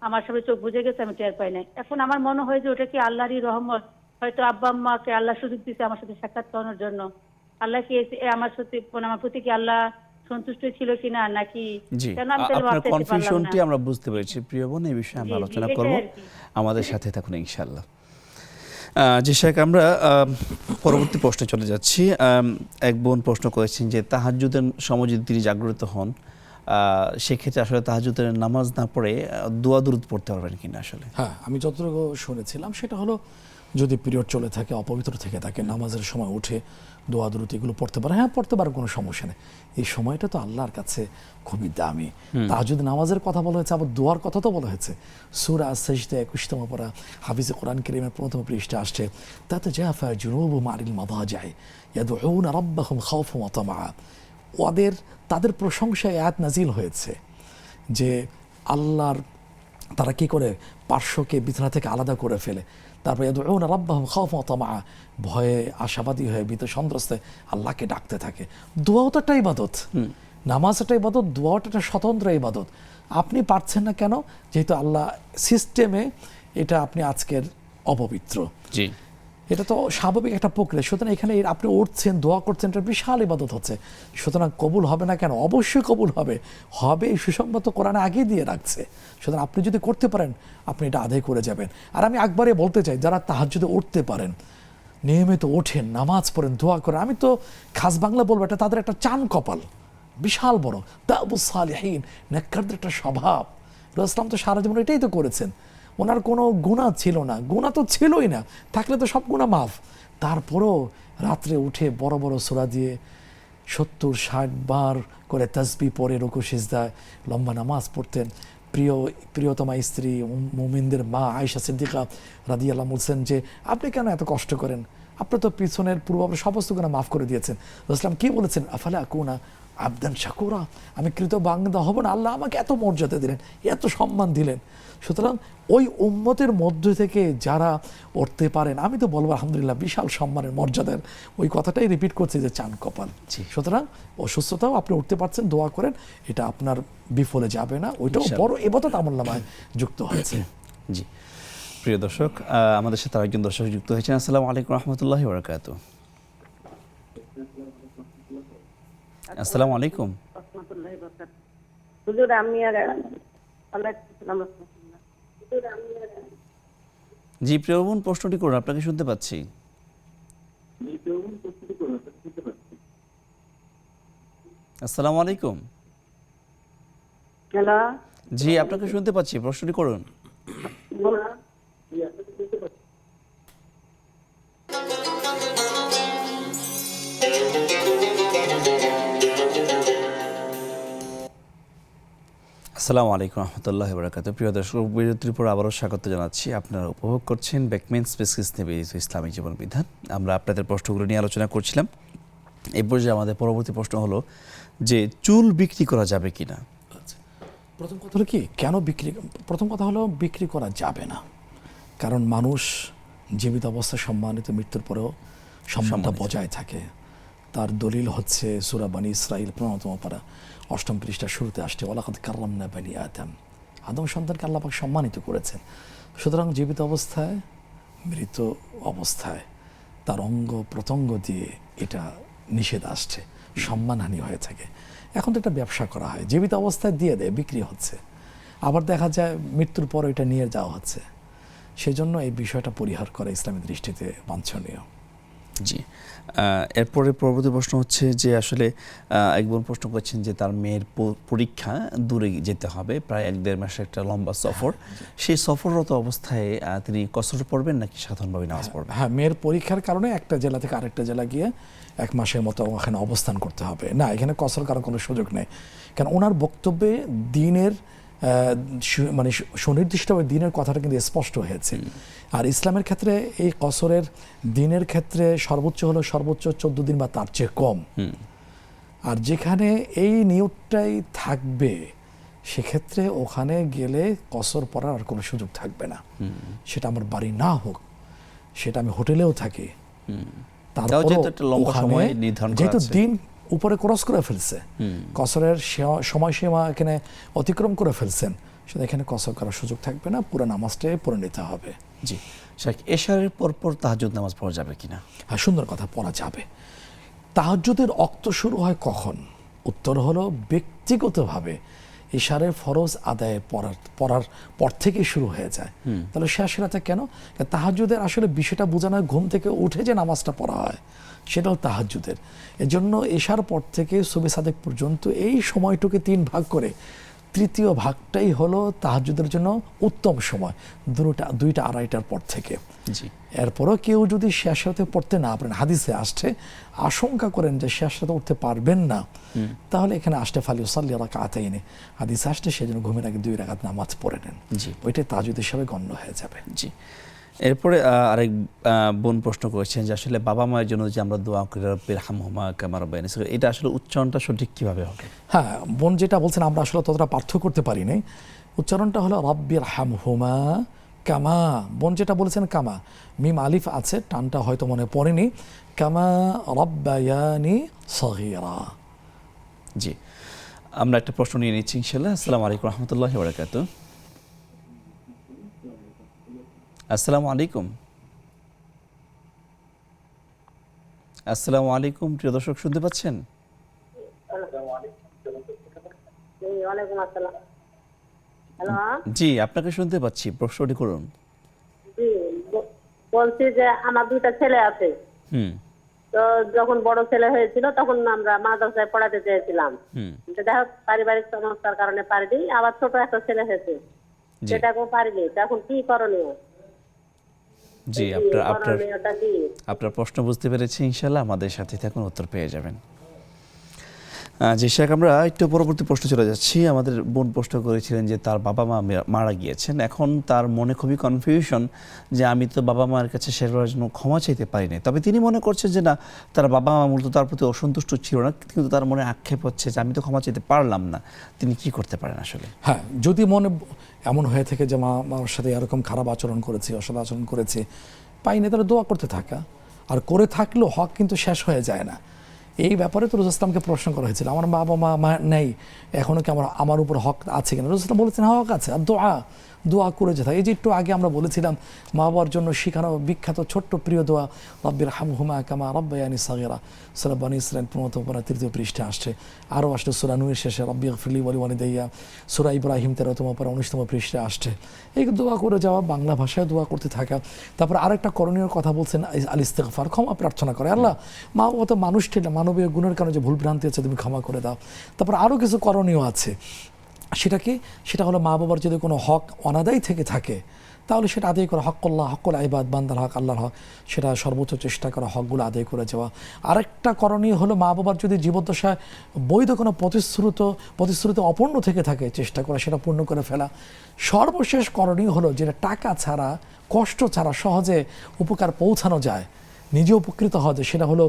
Speaker 7: আমার সামনে চোখ বুজে গেছে, আমি টের পাই নাই। এখন আমার মনে হয় যে ওটা কি আল্লাহরই রহমত, হয়তো আব্বা আম্মাকে আল্লাহ সুযোগ দিতে আমার সাথে সাক্ষাৎ করানোর জন্য। আল্লাহ কি আমার সাথে আমার প্রতি কি আল্লাহ সন্তুষ্ট ছিল কিনা, নাকি
Speaker 1: জি,
Speaker 7: কেন আমি তাহলে
Speaker 1: আপনার
Speaker 7: ভাবতে পারলাম
Speaker 1: কনফিউশনটি
Speaker 7: না।
Speaker 1: আমরা বুঝতে পেরেছি প্রিয় বোন, এই বিষয়ে আমরা
Speaker 7: জি, জি,
Speaker 1: আলোচনা
Speaker 7: এটাই
Speaker 1: করব।
Speaker 7: আর কি।
Speaker 1: আমাদের সাথে থাকুন ইনশাআল্লাহ। জি শেখ, আমরা পরবর্তী প্রশ্নে চলে যাচ্ছি। এক বোন প্রশ্ন করেছেন যে তাহাজ্জুদের সময় যদি তিনি জাগ্রত হন, সেক্ষেত্রে আসলে তাহাজ্জুদের নামাজ না পড়ে দোয়া দুরূদ পড়তে পারবেন কিনা আসলে?
Speaker 2: হ্যাঁ, আমি যতটুকু শুনেছিলাম সেটা হলো যদি পিরিয়ড চলে থাকে, অপবিত্র থেকে থাকে, নামাজের সময় উঠে দোয়া দুরূদ এগুলো পড়তে পারে, হ্যাঁ পড়তে পারে, কোনো সমস্যা নেই। এই সময়টা তো আল্লাহর কাছে খুবই দামি। তাহাজ্জুদ নামাজের কথা বলা হয়েছে, আবার দোয়ার কথা তো বলা হয়েছে। সূরা আস-সাজদা 21তম পারা, হাফিজে কোরআন কারীমের 1ম পৃষ্ঠা আসছে, তাতাজাফা জুনুবুহুম আনিল মাদাজি'i ইয়াদউনা রাব্বাহুম খাওফান ওয়া তামাআ। তাদের প্রশংসায় আয়াত নাজিল হয়েছে যে আল্লাহর তারা কি করে পার্শ্বকে বিছানা থেকে আলাদা করে ফেলে, তারপরে ইয়াদউনা রাব্বাহুম খাওফান ওয়া তামাআ, ভয়ে আশাবাদী হয়ে ভীত সন্ত্রস্তে আল্লাহকে ডাকতে থাকে। দোয়াও তো একটা ইবাদত, নামাজ একটা ইবাদত, দোয়াও একটা স্বতন্ত্র ইবাদত। আপনি পারছেন না কেন? যেহেতু আল্লাহ সিস্টেমে এটা আপনি আজকের অপবিত্র,
Speaker 1: জি,
Speaker 2: এটা তো স্বাভাবিক একটা প্রক্রিয়া। সুতরাং এখানে আপনি উঠছেন, দোয়া করছেন, এটা বিশাল ইবাদত হচ্ছে। সুতরাং কবুল হবে না কেন? অবশ্যই কবুল হবে, হবে, এই সুসংবাদ তো কোরআনে আগেই দিয়ে রাখছে। সুতরাং আপনি যদি করতে পারেন আপনি এটা আদায় করে যাবেন। আর আমি একবারে বলতে চাই, যারা তাহাজ্জুদে উঠতে পারেন, নিয়মিত ওঠেন, নামাজ পড়েন, দোয়া করেন, আমি তো খাস বাংলা বলবো এটা তাদের একটা চান কপাল, বিশাল বড় দাবুস সালিহিন, নেককারদের একটা স্বভাব। রাসূল তো সারা জীবন এটাই তো করেছেন। ওনার কোনো গুনাহ ছিল না, গুনাহ তো ছিলই না, থাকলে তো সব গুনাহ মাফ। তারপরও রাত্রে উঠে বড় বড় সূরা দিয়ে 70-60 বার করে তাসবিহ পড়ে রুকু সিজদায় লম্বা নামাজ পড়তেন। প্রিয়তমা স্ত্রী মুমিনদের মা আয়েশা সিদ্দিকা রাদিয়াল্লাহু আনহা বলছেন যে আপনি কেন এত কষ্ট করেন, আপনি তো পিছনের পূর্বাপর সমস্ত গুনাহ মাফ করে দিয়েছেন। রাসূল কি বলেছেন? আফালা আকুনা আবদান শাকুরা, আমি কৃতজ্ঞ হব না? আল্লাহ আমাকে এত মর্যাদা দিলেন, এত সম্মান দিলেন। সুতরাং ওই উম্মতের মধ্য থেকে যারা উঠতে পারেন, আমি তো বলবো আলহামদুলিল্লাহ, বিশাল সম্মানের মর্যাদার ওই কথাটাই রিপিট করছি যে চান কপাল। সুতরাং অসুস্থতাও আপনি উঠতে পারছেন, দোয়া করেন, এটা আপনার বিফলে যাবে না, ওইটাও বড় ইবাদত আমলনামায় যুক্ত হয়েছে।
Speaker 1: জি, প্রিয় দর্শক, আমাদের সাথে আরেকজন দর্শক যুক্ত হয়েছেন। আসসালামু আলাইকুম রাহমাতুল্লাহি ওয়া বারাকাতুহু। আসসালামু আলাইকুম।
Speaker 7: হুজুর আমি আর
Speaker 1: জি প্রিয় বোন, প্রশ্নটি করুন, আপনাকে শুনতে পাচ্ছি। আসসালামু আলাইকুম।
Speaker 7: হ্যালো,
Speaker 1: জি, আপনাকে শুনতে পাচ্ছি, প্রশ্নটি করুন। আসসালামু আলাইকুম রহমতুল্লাহ বরকাত। প্রিয় দর্শক, বিরতির পর আবারও স্বাগত জানাচ্ছি। আপনারা উপভোগ করছেন বেকমেন স্পেসিস নিবেদিত ইসলামী জীবন বিধান। আমরা আপনাদের প্রশ্নগুলো নিয়ে আলোচনা করছিলাম। এই পর্যায়ে আমাদের পরবর্তী প্রশ্ন হলো যে চুল বিক্রি করা যাবে কিনা।
Speaker 2: আচ্ছা, প্রথম কথা হলো কি, কেন প্রথম কথা হলো বিক্রি করা যাবে না, কারণ মানুষ জীবিত অবস্থায় সম্মানিত, মৃত্যুর পরেও সম্মানটা বজায় থাকে। তার দলিল হচ্ছে সূরা বানী ইসরাঈল 15তম পারা 8ম পৃষ্ঠা শুরুতে আসছে, ওয়ালাকাদ কাররামনা বানী আদম সন্তানকে আল্লাহ পাক সম্মানিত করেছেন। সুতরাং জীবিত অবস্থায়, মৃত অবস্থায় তার অঙ্গ প্রত্যঙ্গ দিয়ে এটা নিষেধ আসছে, সম্মানহানি হয়ে থাকে। এখন তো একটা ব্যবসা করা হয়, জীবিত অবস্থায় দিয়ে দেয়, বিক্রি হচ্ছে, আবার দেখা যায় মৃত্যুর পর এটা নিয়ে যাওয়া হচ্ছে। সেই জন্য এই বিষয়টা পরিহার করা ইসলামের দৃষ্টিতে বাঞ্ছনীয়।
Speaker 1: জি, এরপরে পরবর্তী প্রশ্ন হচ্ছে যে আসলে এক বোন প্রশ্ন করছেন যে তার মেয়ের পরীক্ষা, দূরে যেতে হবে, প্রায় 1-1.5 মাসের একটা লম্বা সফর। সেই সফররত অবস্থায় তিনি কসর পড়বেন নাকি সাধারণভাবে নামাজ পড়বেন?
Speaker 2: হ্যাঁ, মেয়ের পরীক্ষার কারণে একটা জেলা থেকে আরেকটা জেলা গিয়ে 1 মাসের মতো ওখানে অবস্থান করতে হবে না, এখানে কসর করার কোনো সুযোগ নেই। কারণ ওনার বক্তব্যে দিনের মানে সুনির্দিষ্টভাবে দিনের কথাটা কিন্তু স্পষ্ট হয়েছে। আর ইসলামের ক্ষেত্রে এই কসরের দিনের ক্ষেত্রে সর্বোচ্চ 14 দিন বা তার চেয়ে কম। আর যেখানে এই নিয়তটাই থাকবে সেক্ষেত্রে ওখানে গেলে কসর পড়ার আর কোনো সুযোগ থাকবে না। সেটা আমার বাড়ি না হোক, সেটা আমি হোটেলেও থাকি, যেহেতু দিন উপরে ক্রস করে ফেলছে, কসরের সময়সীমা এখানে অতিক্রম করে ফেলছেন, সেটা এখানে কসর করার সুযোগ থাকবে না, পুরো নামাজটাই পড়ে নিতে হবে।
Speaker 1: জি, এশারের পরপর তাহাজ্জুদ নামাজ পড়া যাবে কিনা?
Speaker 2: হ্যাঁ, সুন্দর কথা, পড়া যাবে। তাহাজ্জুদের ওয়াক্ত শুরু হয় কখন? উত্তর হলো ব্যক্তিগতভাবে ইশারের ফরজ আদায় পড়ার পর থেকে শুরু হয়ে যায়। তাহলে শেষ রাতে কেন? তাহাজ্জুদের আসলে বিষয়টা বোঝানো হয় ঘুম থেকে উঠে যে নামাজটা পড়া হয়, সেটাও তাহাজ্জুদের। এজন্য এশার পর থেকে সুবহে সাদেক পর্যন্ত এই সময়টুকে 3 ভাগ করে 3য় ভাগটাই হলো তাহাজ্জুদের জন্য উত্তম সময়, 2টা 2:30টার পর থেকে। এরপরও কেউ যদি শেষ রাতে পড়তে না পারেন, হাদিসে আসছে, আশঙ্কা করেন যে শেষ রাতে উঠতে পারবেন না, তাহলে এখানে আসতে ফালিউসাল্লি রাকাতাইনি হাদিসে আসছে, সেজন্য ঘুমের আগে 2 রাকাত নামাজ পড়ে নেন, ওইটাই তাহাজ্জুদ হিসাবে গণ্য হয়ে যাবে।
Speaker 1: জি, এরপরে আরেক বোন প্রশ্ন করেছেন যে আসলে বাবা মায়ের জন্য যে আমরা দোয়া করি রব্বির হামহুমা কামা রাব্বায়ানি সগীরা, এটা আসলে উচ্চারণটা সঠিক কিভাবে হবে?
Speaker 2: হ্যাঁ, বোন যেটা বলছেন আমরা আসলে ততটা পার্থক্য করতে পারি নাই। উচ্চারণটা হলো রব্বির হামহুমা কামা, বোন যেটা বলেছেন কামা, মিম আলিফ আছে, টানটা হয়তো মনে পড়েনি, কামা রাব্বায়ানি সগীরা।
Speaker 1: জি, আমরা একটা প্রশ্ন নিয়ে নিচ্ছি ইনশাআল্লাহ। আসসালামু আলাইকুম রহমতুল্লাহি ওয়া বারাকাতুহু। আসসালামু আলাইকুম। আসসালামু আলাইকুম, প্রিয় দর্শক শুনতে পাচ্ছেন? জি, আপনাকে শুনতে পাচ্ছি, প্রশ্নটি করুন।
Speaker 7: জি, বলছি যে আমার 2টা ছেলে আছে। তো যখন বড় ছেলে হয়েছিল তখন আমরা মাদ্রাসায় পড়াতে চেয়েছিলাম, দেখা পারিবারিক সমস্যার কারণে পারিনি। আবার ছোট একটা ছেলে হয়েছে, সেটাকেও পারিনি। তখন কি করণীয়?
Speaker 1: জি, আপনার প্রশ্ন বুঝতে পেরেছি, ইনশাআল্লাহ আমাদের সাথে থাকুন, উত্তর পেয়ে যাবেন। জি শেখ, আমরা একটু পরবর্তী প্রশ্ন চলে যাচ্ছি। আমাদের বোন প্রশ্ন করেছিলেন যে তার বাবা মা মারা গিয়েছেন, এখন তার মনে খুবই কনফিউশন যে আমি তো বাবা মার কাছে সেবার জন্য ক্ষমা চাইতে পারিনি। তবে তিনি মনে করছেন যে না, তার বাবা মা মূলত তার প্রতি অসন্তুষ্ট ছিল না, কিন্তু তার মনে আক্ষেপ হচ্ছে যে আমি তো ক্ষমা চাইতে পারলাম না। তিনি কি করতে পারেন আসলে?
Speaker 2: হ্যাঁ, যদি মনে এমন হয়ে থাকে যে মার সাথে এরকম খারাপ আচরণ করেছি, অসৎ আচরণ করেছি, পাইনি, তাহলে দোয়া করতে থাকা। আর করে থাকলেও হক কিন্তু শেষ হয়ে যায় না। এই ব্যাপারে তো রাসূল ইসলামকে প্রশ্ন করা হয়েছিল, আমার বাবা মা নেই, এখনো কি আমার উপর হক আছে কিনা? রাসূল ইসলাম বলেছেন হক আছে। আর দোয়া করে যেতে হয়। এই যে একটু আগে আমরা বলেছিলাম মা বাবার জন্য শেখানো বিখ্যাত ছোট্ট প্রিয় দোয়া, রব্বির হামহুমা কামা রাব্বায়ানি সগীরা, সূরা বানী ইসরাঈল 15 পারা 3য় পৃষ্ঠা আসছে। আরও আসছে সূরা নূহের শেষে রব্বিগফিরলি ওয়া লিওয়ালিদাইয়া, সূরা ইব্রাহিম 13তম পারা 19তম পৃষ্ঠা আসছে। এই দোয়া করে যাওয়া, বাংলা ভাষায় দোয়া করতে থাকা। তারপর আরেকটা করণীয় কথা বলছেন আল ইস্তিগফার, ক্ষমা প্রার্থনা করে। আল্লাহ, মা বাবা তো মানুষ ছিল, মানবীয় গুণের কারণে যে ভুল ভ্রান্তি আছে তুমি ক্ষমা করে দাও। তারপর আরও কিছু করণীয় আছে, সেটা হলো মা বাবার যদি কোনো হক অনাদায় থেকে থাকে তাহলে সেটা আদায় করা, হক্কুল্লাহ, হক্কুল ইবাদ, বান্দার হক, আল্লাহর হক, সেটা সর্বোচ্চ চেষ্টা করা হকগুলো আদায় করে যাওয়া। আরেকটা করণীয় হলো মা বাবার যদি জীবদ্দশায় বৈধ কোনো প্রতিশ্রুতি অপূর্ণ থেকে থাকে, চেষ্টা করা সেটা পূর্ণ করে ফেলা। সর্বশেষ করণীয় হলো যেটা টাকা ছাড়া, কষ্ট ছাড়া সহজে উপকার পৌঁছানো যায়, নিজে উপকৃত হওয়া যায়, সেটা হলো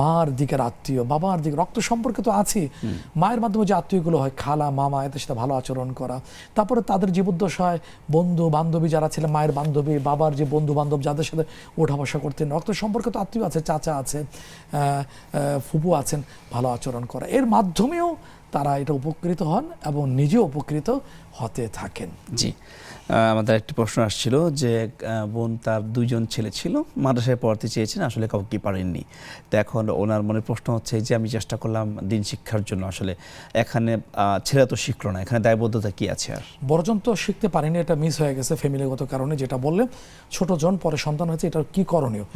Speaker 2: মার দিকের আত্মীয়, বাবার দিকে রক্ত সম্পর্ক তো আছে, মায়ের মাধ্যমে যে আত্মীয়গুলো হয়, খালা, মামা, এদের সাথে ভালো আচরণ করা। তারপরে তাদের জীবদ্দশায় বন্ধু বান্ধবী যারা ছিলেন, মায়ের বান্ধবী, বাবার যে বন্ধু বান্ধব যাদের সাথে ওঠা বসা করতেন, রক্ত সম্পর্ক তো আত্মীয় আছে, চাচা আছে, ফুপু আছেন, ভালো আচরণ করা। এর মাধ্যমেও তারা এটা উপকৃত হন এবং নিজেও উপকৃত হতে থাকেন।
Speaker 1: জি, আমাদের একটি প্রশ্ন আসছিল যে বোন তার 2জন ছেলে ছিল, মাদ্রাসায় পড়াতে চেয়েছেন, আসলে কাউকে পারেননি। তো এখন ওনার মনে প্রশ্ন হচ্ছে যে আমি চেষ্টা করলাম দিন শিক্ষার জন্য, আসলে এখানে ছেলে তো শিখলো না, এখানে দায়বদ্ধতা কি আছে? আর
Speaker 2: বড়জন তো শিখতে পারেনি, এটা মিস হয়ে গেছে ফ্যামিলিগত কারণে, যেটা বললেন ছোট জন পরে সন্তান হয়েছে, এটা কি করণীয়?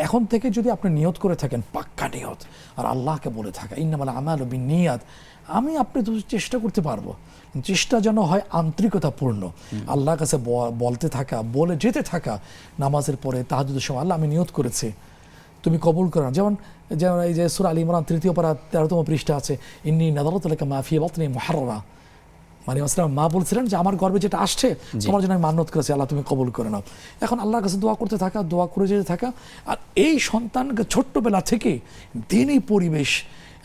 Speaker 2: এখন থেকে যদি আপনি নিয়ত করে থাকেন, পাক্কা নিয়ত, আর আল্লাহকে বলে থাকা, ইন্নামাল আমালু বিন্নিয়াত, আমি আপনি তো চেষ্টা করতে পারবো, চেষ্টা যেন হয় আন্তরিকতাপূর্ণ, আল্লাহর কাছে বলতে থাকা, বলে যেতে থাকা, নামাজের পরে তাহাজ্জুদের সময়, আল্লাহ আমি নিয়ত করেছি, তুমি কবুল করো। যেমন এই যে সূরা আলী ইমরান 3য় পারা 13তম পৃষ্ঠা আছে, ইন্নী নাযারাতু লাকা মা ফি বাতনি মুহাররারা, মানে আসলাম মা বলছিলেন যে আমার গর্বে যেটা আসছে তোমার জন্য আমি মান্নত করেছি, আল্লাহ তুমি কবুল করে নাও। এখন আল্লাহর কাছে দোয়া করতে থাকা, দোয়া করে যেতে থাকা, আর এই সন্তানকে ছোট্টবেলা থেকে দিনই পরিবেশ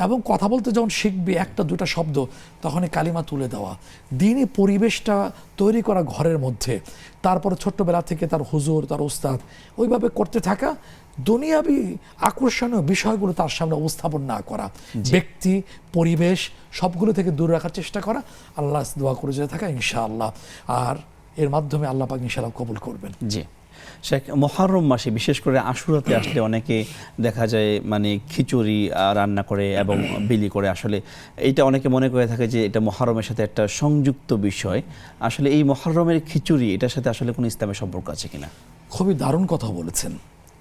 Speaker 2: এবং কথা বলতে যখন শিখবে 1-2টা শব্দ, তখনই কালিমা তুলে দেওয়া, দিনই পরিবেশটা তৈরি করা ঘরের মধ্যে, তারপরে ছোট্টবেলা থেকে তার হুজুর, তার উস্তাদ, ওইভাবে করতে থাকা, দুনিয়াবি আকর্ষণীয় বিষয়গুলো তার সামনে উপস্থাপন না করা, ব্যক্তি পরিবেশ সবগুলো থেকে দূরে রাখার চেষ্টা করা, আল্লাহ দোয়া করে যেতে থাকা ইনশাআল্লাহ, আর এর মাধ্যমে আল্লাহ পাক ইনশাআল্লাহ কবুল করবেন।
Speaker 1: জি শেখ, মুহররম মাসে বিশেষ করে আশুরাতে আসলে অনেকে দেখা যায় মানে খিচুড়ি রান্না করে এবং বিলি করে, আসলে এইটা অনেকে মনে করে থাকে যে এটা মুহররমের সাথে একটা সংযুক্ত বিষয়। আসলে এই মুহররমের খিচুড়ি এটার সাথে আসলে কোনো ইসলামের সম্পর্ক আছে কিনা?
Speaker 2: খুবই দারুণ কথা বলেছেন।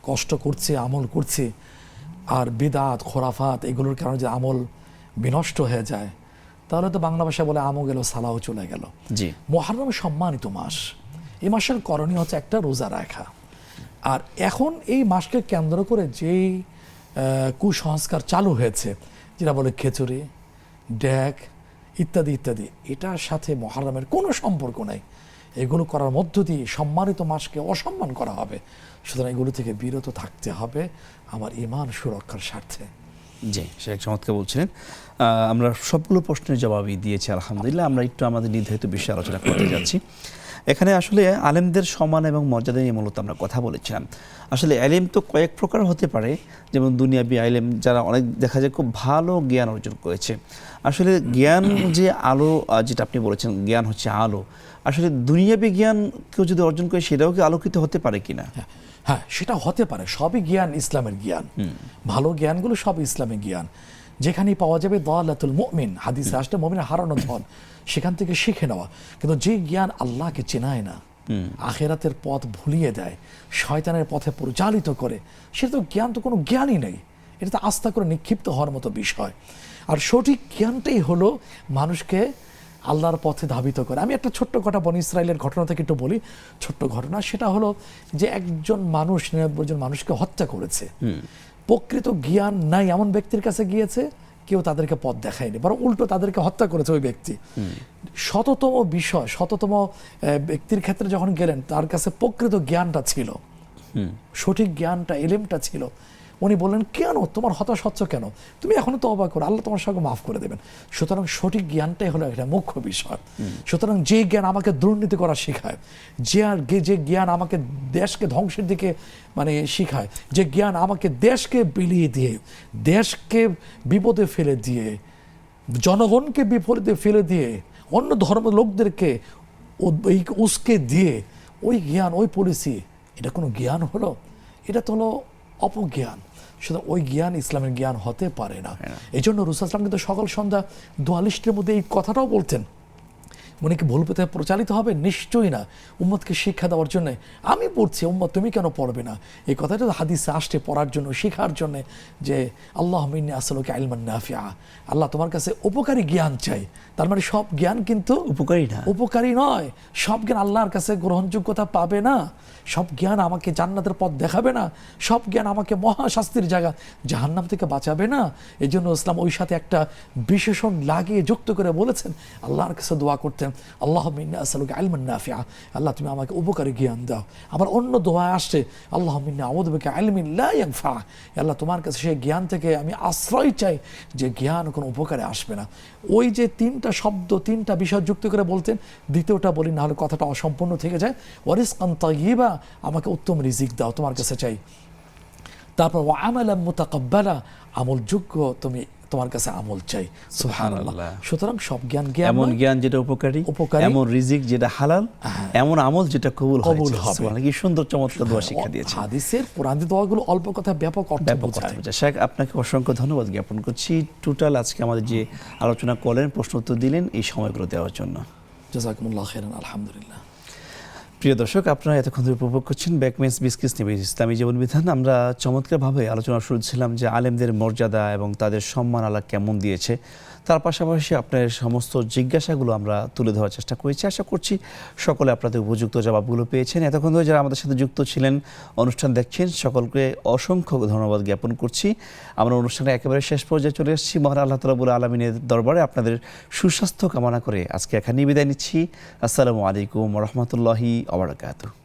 Speaker 2: কষ্ট করছে, আমল করছে, আর বিদআত, খোরাফাত এগুলোর কারণে যে আমল বিনষ্ট হয়ে যায়, তাহলে তো বাংলা ভাষায় বলে আমও গেল, সালাও চলে গেল।
Speaker 1: জি,
Speaker 2: মুহররম সম্মানিত মাস, এই মাসের করণীয় হচ্ছে একটা রোজা রাখা। আর এখন এই মাসকে কেন্দ্র করে যেই কুসংস্কার চালু হয়েছে, যেটা বলে খিচুড়ি, ড্যাক ইত্যাদি ইত্যাদি, এটার সাথে মুহররমের কোনো সম্পর্ক নেই। এগুলো করার মধ্য দিয়ে সম্মানিত মাসকে অসম্মান করা হবে। সুতরাং এগুলো থেকে বিরত থাকতে হবে আমার ঈমান সুরক্ষার স্বার্থে।
Speaker 1: জি, শেখ চমৎকার বলছিলেন। আমরা সবগুলো প্রশ্নের জবাবই দিয়েছি আলহামদুলিল্লাহ। আমরা একটু আমাদের নির্ধারিত বিষয়ে আলোচনা করতে যাচ্ছি। এখানে আসলে আলেমদের সম্মান এবং মর্যাদা নিয়ে মূলত আমরা কথা বলেছিলাম। আসলে আলেম তো কয়েক প্রকার হতে পারে, যেমন দুনিয়াবি আলেম যারা অনেক দেখা যায় খুব ভালো জ্ঞান অর্জন করেছে। আসলে জ্ঞান যে আলো, যেটা আপনি বলেছেন জ্ঞান হচ্ছে আলো, আসলে দুনিয়াবি জ্ঞান কেউ যদি অর্জন করে সেটাও কি আলোকিত হতে পারে কিনা?
Speaker 2: হ্যাঁ, সেটা হতে পারে। সবই জ্ঞান ইসলামের জ্ঞান, ভালো জ্ঞানগুলো সব ইসলামের জ্ঞান। যেখানেই পাওয়া যাবে দালাতুল মুমিন, হাদিসে আসলে মুমিনের হারানো ধন, সেখান থেকে শিখে নেওয়া। কিন্তু যে জ্ঞান আল্লাহকে চেনায় না, আখেরাতের পথ ভুলিয়ে দেয়, শয়তানের পথে পরিচালিত করে, সেটা তো জ্ঞান, তো কোনো জ্ঞানই নেই। এটা তো আস্থা করে নিক্ষিপ্ত হওয়ার মতো বিষয়। আর সঠিক জ্ঞানটাই হলো মানুষকে আল্লাহর পথে ধাবিত করে। আমি একটা ছোট্ট কথা বনি ইসরায়েলের ঘটনা থেকে একটু বলি, ছোট্ট ঘটনা। সেটা হলো যে একজন মানুষ 99 জন মানুষকে হত্যা করেছে। প্রকৃত জ্ঞান নাই এমন ব্যক্তির কাছে গিয়েছে, কেউ তাদেরকে পথ দেখায়নি, বরং উল্টো তাদেরকে হত্যা করেছে ওই ব্যক্তি। শততম বিষয়, শততম ব্যক্তির ক্ষেত্রে যখন গেলেন, তার কাছে প্রকৃত জ্ঞানটা ছিল, সঠিক জ্ঞানটা, এলেমটা ছিল। উনি বললেন, কেন তোমার হতাশ হচ্ছ কেন? তুমি এখনো তওবা করো, আল্লাহ তোমার সঙ্গে মাফ করে দেবেন। সুতরাং সঠিক জ্ঞানটাই হলো একটা মুখ্য বিষয়। সুতরাং যে জ্ঞান আমাকে দুর্নীতি করা শেখায়, যে জ্ঞান আমাকে দেশকে ধ্বংসের দিকে মানে শিখায়, যে জ্ঞান আমাকে দেশকে বিলিয়ে দিয়ে, দেশকে বিপদে ফেলে দিয়ে, জনগণকে বিপদে ফেলে দিয়ে, অন্য ধর্ম লোকদেরকে উস্কে দিয়ে, ওই জ্ঞান, ওই পলিসি, এটা কোনো জ্ঞান হলো? এটা তো হলো অপজ্ঞান। সুতরাং ওই জ্ঞান ইসলামের জ্ঞান হতে পারে না। এই জন্য রাসূল সাল্লাল্লাহু আলাইহি ওয়াসাল্লাম কিন্তু সকাল সন্ধ্যা ৪২টির মধ্যে এই কথাটাও বলতেন, উনি কি ভুল পথে প্রচালিত হবে? নিশ্চয়ই না। উম্মতকে শিক্ষা দেওয়ার জন্য আমি পড়ছি, উম্মত তুমি কেন পড়বে না? এই কথাটা হাদিসে আসছে পড়ার জন্য, শেখার জন্য, যে আল্লাহুম্মা ইন্নী আসআলুকা ইলমান নাফিআ, আল্লাহ তোমার কাছে উপকারী জ্ঞান চাই। তার মানে সব জ্ঞান কিন্তু উপকারী নয়, সব জ্ঞান আল্লাহর কাছে গ্রহণযোগ্যতা পাবে না, সব জ্ঞান আমাকে জান্নাতের পথ দেখাবে না, সব জ্ঞান আমাকে মহাশাস্তির জায়গা জাহান্নাম থেকে বাঁচাবে না। এই জন্য ইসলাম ওই সাথে একটা বিশেষণ লাগিয়ে যুক্ত করে বলেছেন, আল্লাহর কাছে দোয়া করতেন, আল্লাহুম্মা ইন্নী আসআলুকা ইলমান নাফিআ, আল্লাহ তুমি আমাকে উপকারী জ্ঞান দাও। আবার অন্য দোয়া আসছে, আল্লাহুম্মা ইন্নী আউযু বিকা ইলমিন লা ইয়ানফা, আল্লাহ তোমার কাছে সেই জ্ঞান থেকে আমি আশ্রয় চাই যে জ্ঞান কোনো উপকারে আসবে না। ওই যে তিনটা শব্দ, তিনটা বিষয় যুক্ত করে বলতেন, দ্বিতীয়টা বলি না হলে কথাটা অসম্পূর্ণ থেকে যায়। ওয়ারিজকান তাইয়্যিবা, আমাকে উত্তম রিজিক দাও, তোমার কাছে চাই। তারপর ওয়া আমালান মুতাকাব্বালা, আমল যোগ্য তুমি, তোমার কাছে আমল চাই। সুবহানাল্লাহ। সুতরাং সব জ্ঞান
Speaker 1: এমন জ্ঞান যেটা উপকারী, এমন রিজিক যেটা হালাল, এমন আমল যেটা কবুল হবে। কি সুন্দর চমৎকার দোয়া শিক্ষা দিয়েছে।
Speaker 2: হাদিসের পুরাণের দোয়াগুলো অল্প কথা ব্যাপক অর্থ বোঝায়।
Speaker 1: শেখ, আপনাকে অসংখ্য ধন্যবাদ জ্ঞাপন করছি টোটাল আজকে আমাদের যে আলোচনা করলেন, প্রশ্ন উত্তর দিলেন, এই সময়গুলো দেওয়ার জন্য।
Speaker 2: জাযাকুমুল্লাহ খাইরান। আলহামদুলিল্লাহ।
Speaker 1: প্রিয় দর্শক, আপনারা এতক্ষণ ধরে উপভোগ করছেন ব্যাকমেন্স বিসকিস নিবেদিত ইসলামী জীবন বিধান। আমরা চমৎকারভাবে আলোচনা শুরুছিলাম যে আলেমদের মর্যাদা এবং তাদের সম্মান আল্লাহ কেমন দিয়েছে। তার পাশাপাশি আপনার সমস্ত জিজ্ঞাসাগুলো আমরা তুলে ধরার চেষ্টা করেছি। আশা করছি সকলে আপনাদের উপযুক্ত জবাবগুলো পেয়েছেন। এতক্ষণ ধরে যারা আমাদের সাথে যুক্ত ছিলেন, অনুষ্ঠান দেখছেন, সকলকে অসংখ্য ধন্যবাদ জ্ঞাপন করছি। আমরা অনুষ্ঠানে একেবারে শেষ পর্যায়ে চলে এসেছি। মহান আল্লাহ রাব্বুল আলামিনের দরবারে আপনাদের সুস্বাস্থ্য কামনা করে আজকে এখানেই বিদায় নিচ্ছি। আসসালামু আলাইকুম ওয়া রাহমাতুল্লাহি ওয়া বারাকাতুহু।